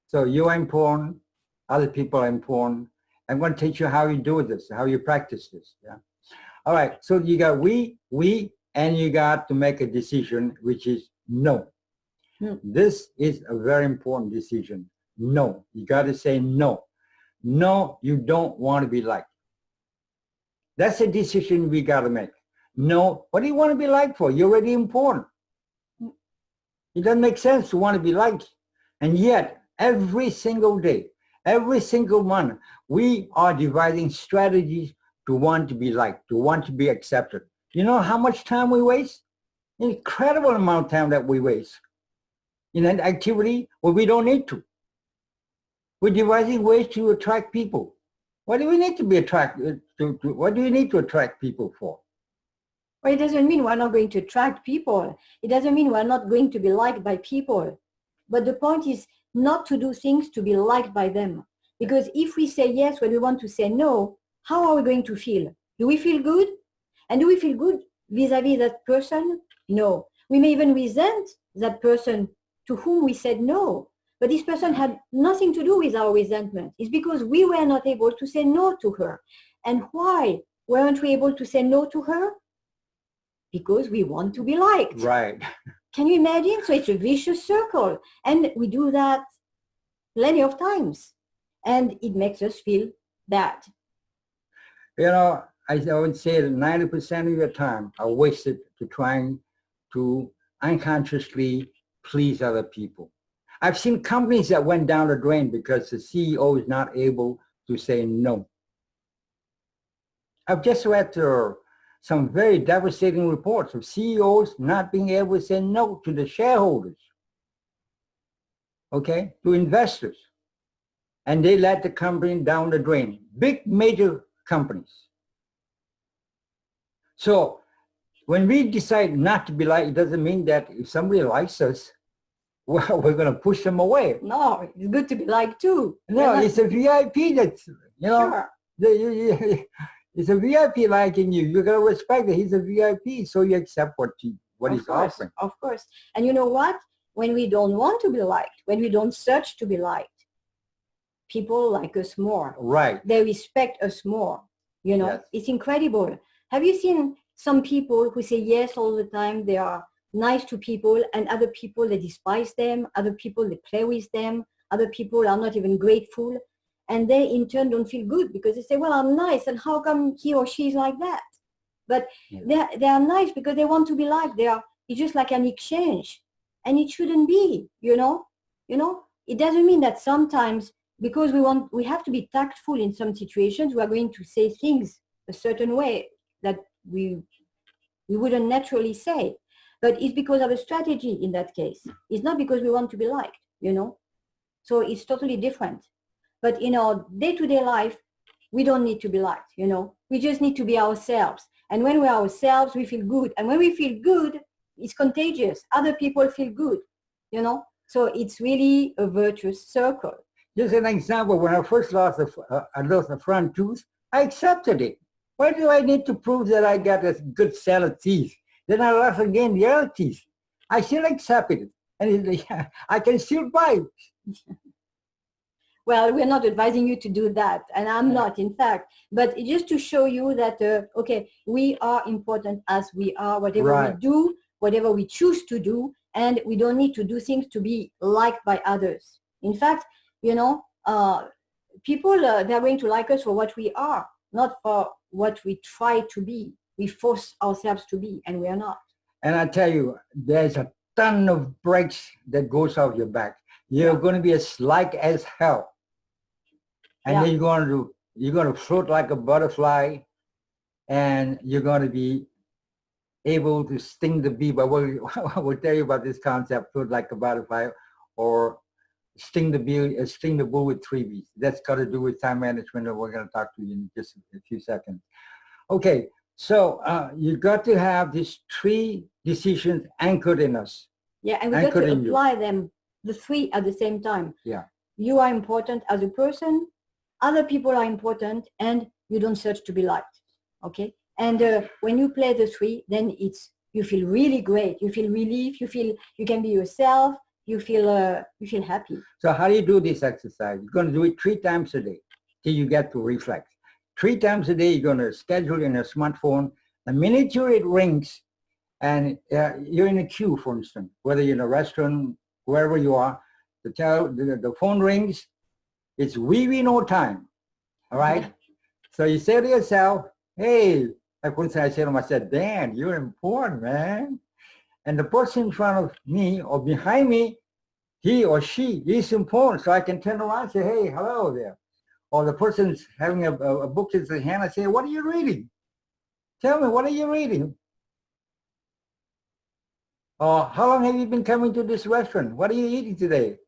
So you are important. Other people are important. I'm going to teach you how you do this, how you practice this. Yeah. All right. So you got we, and you got to make a decision, which is no. This is a very important decision. No. You got to say no. No, you don't want to be liked. That's a decision we got to make. No, what do you want to be liked for? You're already important. It doesn't make sense to want to be liked. And yet, every single day, every single month, we are devising strategies to want to be liked, to want to be accepted. You know how much time we waste? Incredible amount of time that we waste in an activity where we don't need to. We're devising ways to attract people. What do we need to be attracted to? What do we need to attract people for? Well, it doesn't mean we're not going to attract people. It doesn't mean we're not going to be liked by people. But the point is not to do things to be liked by them. Because if we say yes when we want to say no, how are we going to feel? Do we feel good? And do we feel good vis-a-vis that person? No. We may even resent that person to whom we said no. But this person had nothing to do with our resentment. It's because we were not able to say no to her. And why weren't we able to say no to her? Because we want to be liked. Right. Can you imagine? So it's a vicious circle. And we do that plenty of times. And it makes us feel bad. You know, I would say that 90% of your time are wasted to trying to unconsciously please other people. I've seen companies that went down the drain because the CEO is not able to say no. I've just read some very devastating reports of CEOs not being able to say no to the shareholders, okay, to investors. And they let the company down the drain. Big, major companies. So when we decide not to be liked, it doesn't mean that if somebody likes us, well, we're going to push them away. No, it's good to be liked too. No, it's a VIP that's, you know, Sure. It's a VIP liking you. You got to respect that he's a VIP, so you accept what he's offering. Of course. And you know what? When we don't want to be liked, when we don't search to be liked, people like us more. Right. They respect us more. You know, Yes. It's incredible. Have you seen some people who say yes all the time? They are nice to people, and other people, they despise them. Other people, they play with them. Other people are not even grateful. And they in turn don't feel good because they say, well, I'm nice, and how come he or she is like that? But they are nice because they want to be liked. It's just like an exchange. And it shouldn't be, you know? It doesn't mean that sometimes because we have to be tactful in some situations, we are going to say things a certain way that we wouldn't naturally say. But it's because of a strategy in that case. It's not because we want to be liked, you know? So it's totally different. But in our day-to-day life, we don't need to be liked, you know? We just need to be ourselves. And when we're ourselves, we feel good. And when we feel good, it's contagious. Other people feel good, you know? So it's really a virtuous circle. Just an example, when I first lost a front tooth, I accepted it. Why do I need to prove that I got a good set of teeth? Then I lost again the other teeth. I still accepted it. And I can still buy it. Well, we're not advising you to do that, and I'm not, in fact. But just to show you that, okay, we are important as we are, whatever we do, whatever we choose to do, and we don't need to do things to be liked by others. In fact, you know, people, they're going to like us for what we are, not for what we try to be. We force ourselves to be, and we are not. And I tell you, there's a ton of breaks that goes off your back. You're going to be as light as hell. And then you're going to float like a butterfly, and you're going to be able to sting the bee. But I will tell you about this concept, float like a butterfly, or sting the bull with 3 bees. That's got to do with time management, and we're going to talk to you in just a few seconds. Okay, so you got to have these 3 decisions anchored in us. Yeah, and we got to apply them, the 3 at the same time. Yeah. You are important as a person. Other people are important, and you don't search to be liked. Okay. And when you play the 3, then you feel really great. You feel relief. You can be yourself. You feel happy. So how do you do this exercise? You're going to do it 3 times a day till you get to reflex. 3 times a day, you're going to schedule in a smartphone. The minute it rings, and you're in a queue, for instance, whether you're in a restaurant, wherever you are, the phone rings, it's weeweenoo time, all right? So you say to yourself, hey, like once I said to myself, Dan, you're important, man. And the person in front of me or behind me, he or she is important. So I can turn around and say, hey, hello there. Or the person's having a book in his hand, I say, what are you reading? Tell me, what are you reading? How long have you been coming to this restaurant? What are you eating today?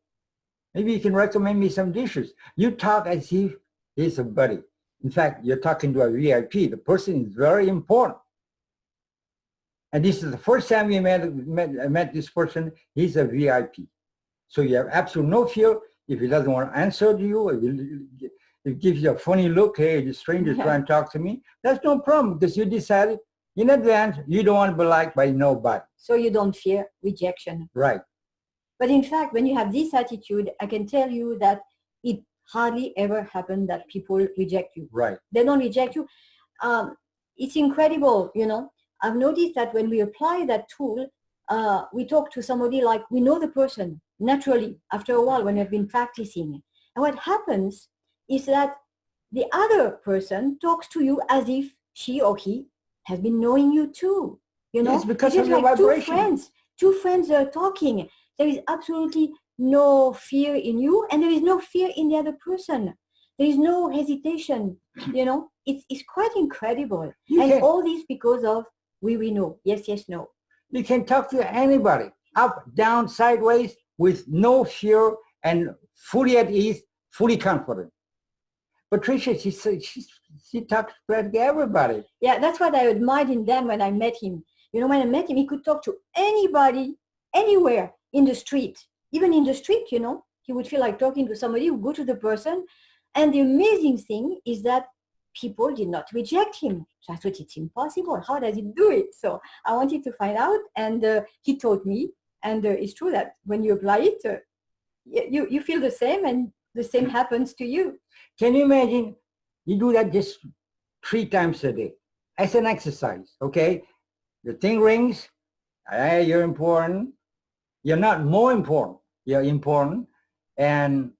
Maybe you can recommend me some dishes. You talk as if he's a buddy. In fact, you're talking to a VIP. The person is very important. And this is the first time we met this person. He's a VIP. So you have absolutely no fear. If he doesn't want to answer to you, if he gives you a funny look, hey, the stranger's trying to talk to me, that's no problem because you decided in advance you don't want to be liked by nobody. So you don't fear rejection. Right. But in fact, when you have this attitude, I can tell you that it hardly ever happens that people reject you. Right. They don't reject you. It's incredible, you know. I've noticed that when we apply that tool, we talk to somebody like we know the person naturally after a while when we've been practicing. And what happens is that the other person talks to you as if she or he has been knowing you too. You know, it's because it's of your like vibration. Two friends are talking. There is absolutely no fear in you, and there is no fear in the other person. There is no hesitation. You know, it's quite incredible. All this because of we know. Yes, yes, no. You can talk to anybody, up, down, sideways, with no fear and fully at ease, fully confident. Patricia, she talks to everybody. Yeah, that's what I admired in them when I met him. You know, when I met him, he could talk to anybody, anywhere in the street. Even in the street, you know, he would feel like talking to somebody, who go to the person. And the amazing thing is that people did not reject him. So I thought it's impossible. How does he do it? So I wanted to find out, and he told me. And it's true that when you apply it, you feel the same, and the same happens to you. Can you imagine? You do that just 3 times a day as an exercise, okay? The thing rings, hey, you're important. You're not more important. You're important. And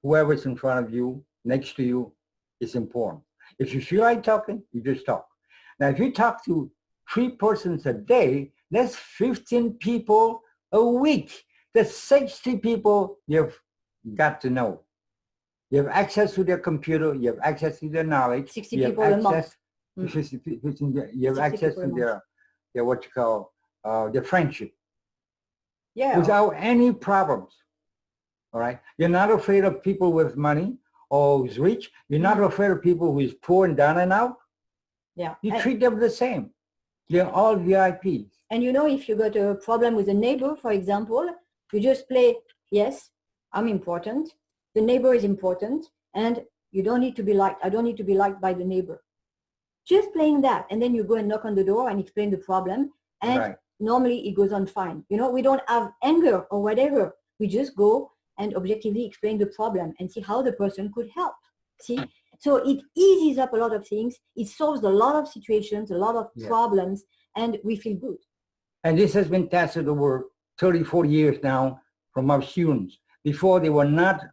whoever's in front of you, next to you, is important. If you feel like talking, you just talk. Now, if you talk to 3 persons a day, that's 15 people a week. That's 60 people you've got to know. You have access to their computer. You have access to their knowledge. 60 people a month. You have access to their what you call their friendship. Yeah. Without any problems. All right. You're not afraid of people with money or who's rich. You're not afraid of people who is poor and down and out. Yeah. You treat them the same. They're all VIPs. And you know, if you got a problem with a neighbor, for example, you just play, yes, I'm important. The neighbor is important, and you don't need to be liked. I don't need to be liked by the neighbor. Just playing that, and then you go and knock on the door and explain the problem, and normally it goes on fine. You know, we don't have anger or whatever. We just go and objectively explain the problem and see how the person could help. See? So it eases up a lot of things. It solves a lot of situations, a lot of problems, and we feel good. And this has been tested over 30, 40 years now from our students. Before they were not,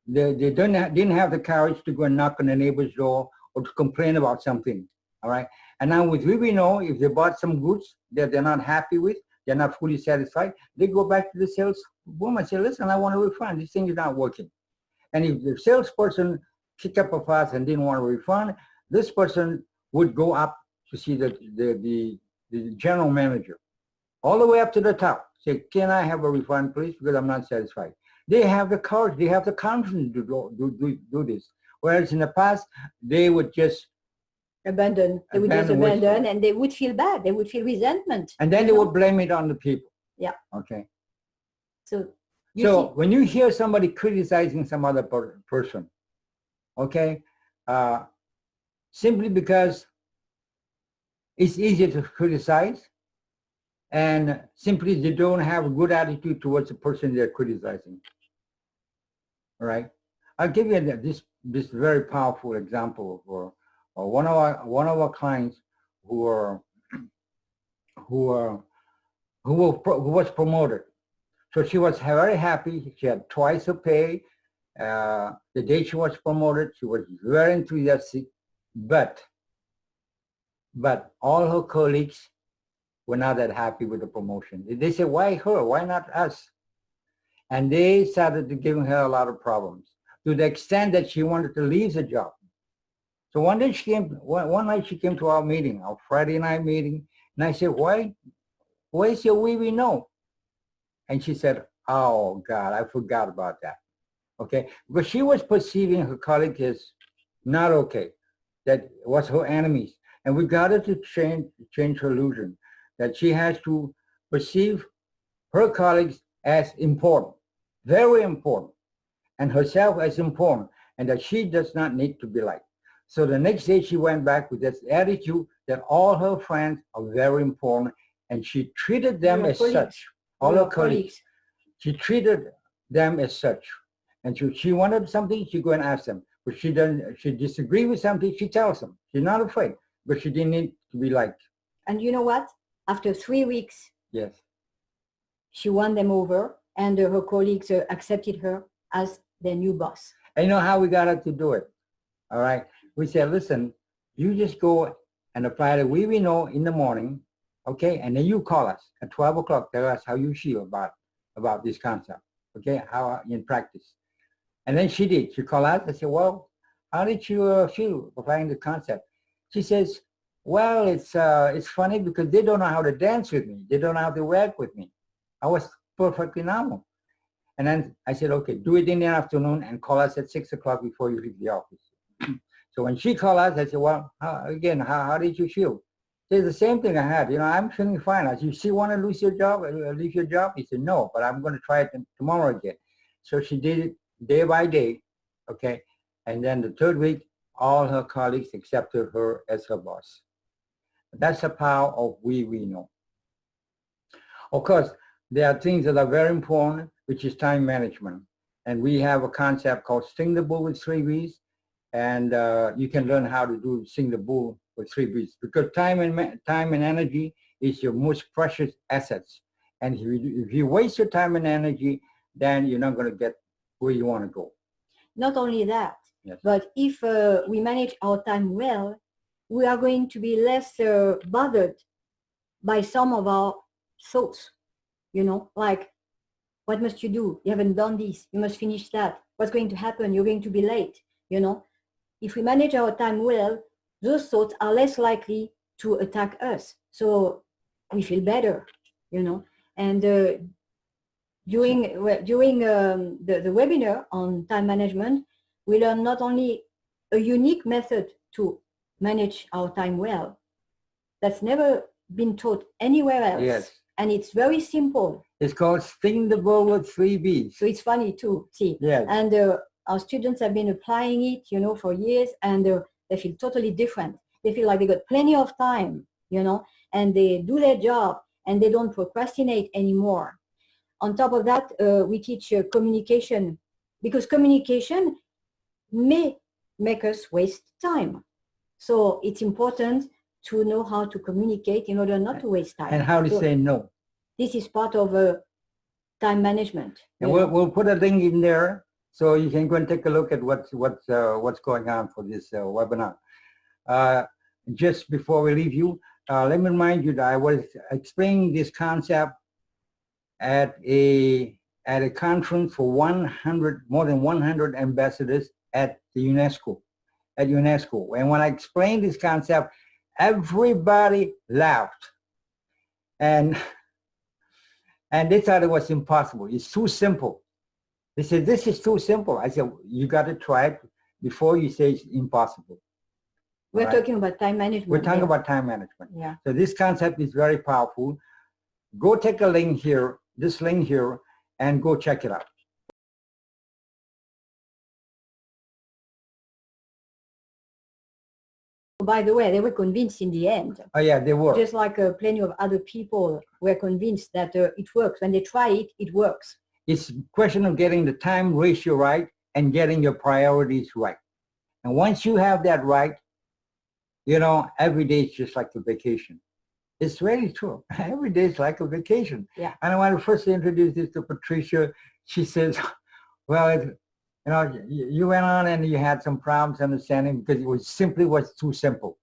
they didn't have the courage to go and knock on the neighbor's door or to complain about something, all right? And now with weeweenoo, if they bought some goods that they're not happy with, they're not fully satisfied, they go back to the saleswoman and say, listen, I want a refund. This thing is not working. And if the salesperson kicked up a fuss and didn't want a refund, this person would go up to see the general manager, all the way up to the top. Say, can I have a refund, please? Because I'm not satisfied. They have the courage, they have the confidence to do this. Whereas in the past, they would just abandon. They would just abandon, and they would feel bad. They would feel resentment. And then they would blame it on the people. Yeah. Okay. So when you hear somebody criticizing some other person, okay, simply because it's easier to criticize, and simply they don't have a good attitude towards the person they're criticizing. All right. I'll give you this very powerful example of one of our clients who was promoted. So she was very happy. She had twice her pay. The day she was promoted, she was very enthusiastic, but all her colleagues were not that happy with the promotion. They said, why her? Why not us? And they started to giving her a lot of problems to the extent that she wanted to leave the job. So one night she came to our meeting, our Friday night meeting, and I said, why where's your weeweenoo? And she said, oh God, I forgot about that. Okay, because she was perceiving her colleague as not okay, that was her enemies. And we got her to change her illusion, that she has to perceive her colleagues as important, very important, and herself as important, and that she does not need to be liked. So the next day she went back with this attitude that all her friends are very important, and she treated them as such. All her colleagues. She treated them as such. And she wanted something, she go and ask them. But she disagree with something, she tells them. She's not afraid, but she didn't need to be liked. And you know what? After 3 weeks, yes, she won them over, and her colleagues accepted her as their new boss. And you know how we got her to do it? All right. We said, listen, you just go and apply the weeweenoo in the morning, okay? And then you call us at 12 o'clock, tell us how you feel about this concept, okay? How in practice. And then she did. She called us. I said, well, how did you feel applying the concept? She says, well, it's funny because they don't know how to dance with me. They don't know how to work with me. I was perfectly normal. And then I said, okay, do it in the afternoon and call us at 6 o'clock before you leave the office. So when she called us, I said, well, how did you feel? She said, the same thing I had. You know, I'm feeling fine. I said, you still want to lose your job, leave your job? He said, no, but I'm going to try it tomorrow again. So she did it day by day, okay? And then the third week, all her colleagues accepted her as her boss. That's the power of weeweenoo. Of course, there are things that are very important, which is time management. And we have a concept called Sting the Bull with 3 Bs. And you can learn how to do Sting the Bull with 3 Bs, because time and energy is your most precious assets. And if you waste your time and energy, then you're not going to get where you want to go. Not only that, yes, but if we manage our time well, we are going to be less bothered by some of our thoughts, you know, like, what must you do? You haven't done this. You must finish that. What's going to happen? You're going to be late, you know. If we manage our time well, those thoughts are less likely to attack us. So we feel better, you know. And during the webinar on time management, we learn not only a unique method to manage our time well, that's never been taught anywhere else. yes. And it's very simple. It's called Sting the Bull with 3 Bs. So it's funny too, see. Yes. And our students have been applying it, you know, for years, and they feel totally different. They feel like they got plenty of time, you know, and they do their job, and they don't procrastinate anymore. On top of that, we teach communication, because communication may make us waste time. So it's important to know how to communicate in order not to waste time. And how to say no. This is part of time management. And we'll put a link in there so you can go and take a look at what's going on for this webinar. Just before we leave you, let me remind you that I was explaining this concept at a conference for more than 100 ambassadors at the UNESCO. And when I explained this concept, everybody laughed. And they thought it was impossible. It's too simple. They said, this is too simple. I said, you got to try it before you say it's impossible. We're talking about time management. We're talking about time management. Yeah. So this concept is very powerful. Go take a link here, this link here, and go check it out. By the way, they were convinced in the end. Oh yeah, they were. Just like plenty of other people were convinced that it works. When they try it, it works. It's a question of getting the time ratio right and getting your priorities right. And once you have that right, you know, every day is just like a vacation. It's really true. Every day is like a vacation. Yeah. And when I first introduced this to Patricia, she says, well, you know, you went on and you had some problems understanding because it was too simple.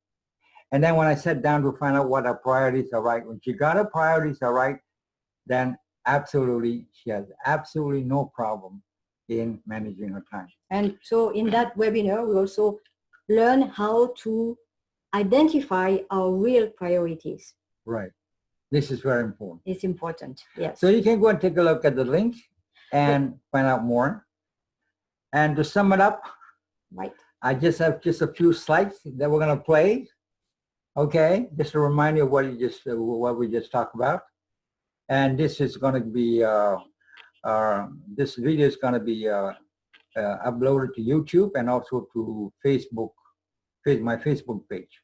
And then when I sat down to find out what our priorities are right, when she got her priorities are right, then absolutely, she has absolutely no problem in managing her time. And so in that webinar, we also learn how to identify our real priorities. Right. This is very important. It's important, yes. So you can go and take a look at the link and find out more. And to sum it up, right. I just have just a few slides that we're going to play. Okay, just to remind you of what we just talked about. And this is going to be this video is going to be uploaded to YouTube and also to Facebook, my Facebook page.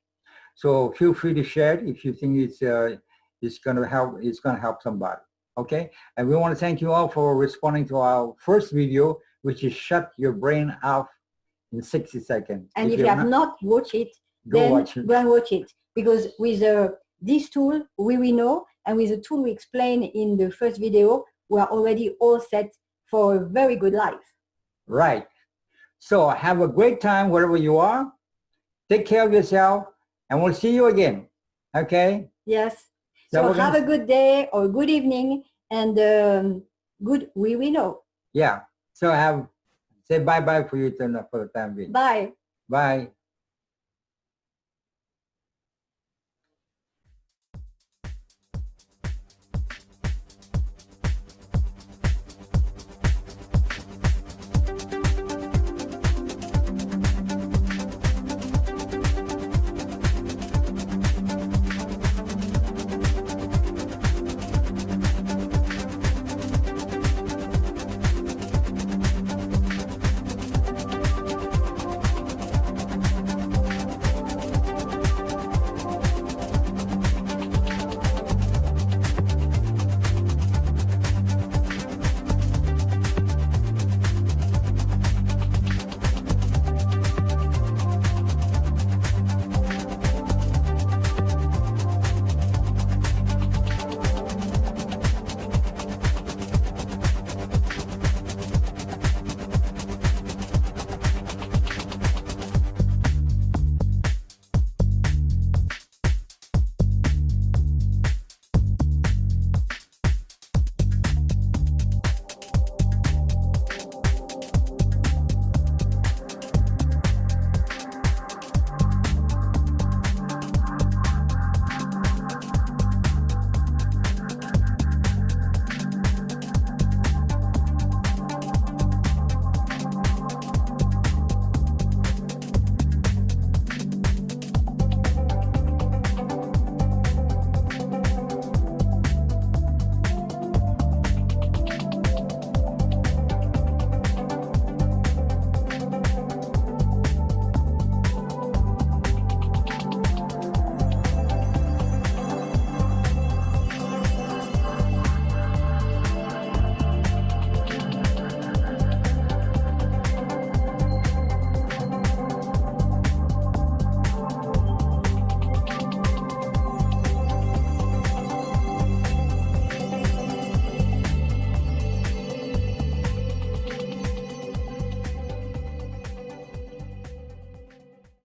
So feel free to share it if you think it's going to help. It's going to help somebody. Okay, and we want to thank you all for responding to our first video, which is shut your brain off in 60 seconds. And if you have not watched it, then go and watch it. Because with this tool, weeweenoo, and with the tool we explained in the first video, we are already all set for a very good life. Right. So have a great time wherever you are. Take care of yourself, and we'll see you again. Okay? Yes. So have a good day or good evening, and good weeweenoo. Yeah. So say bye-bye for you for the time being. Bye. Bye.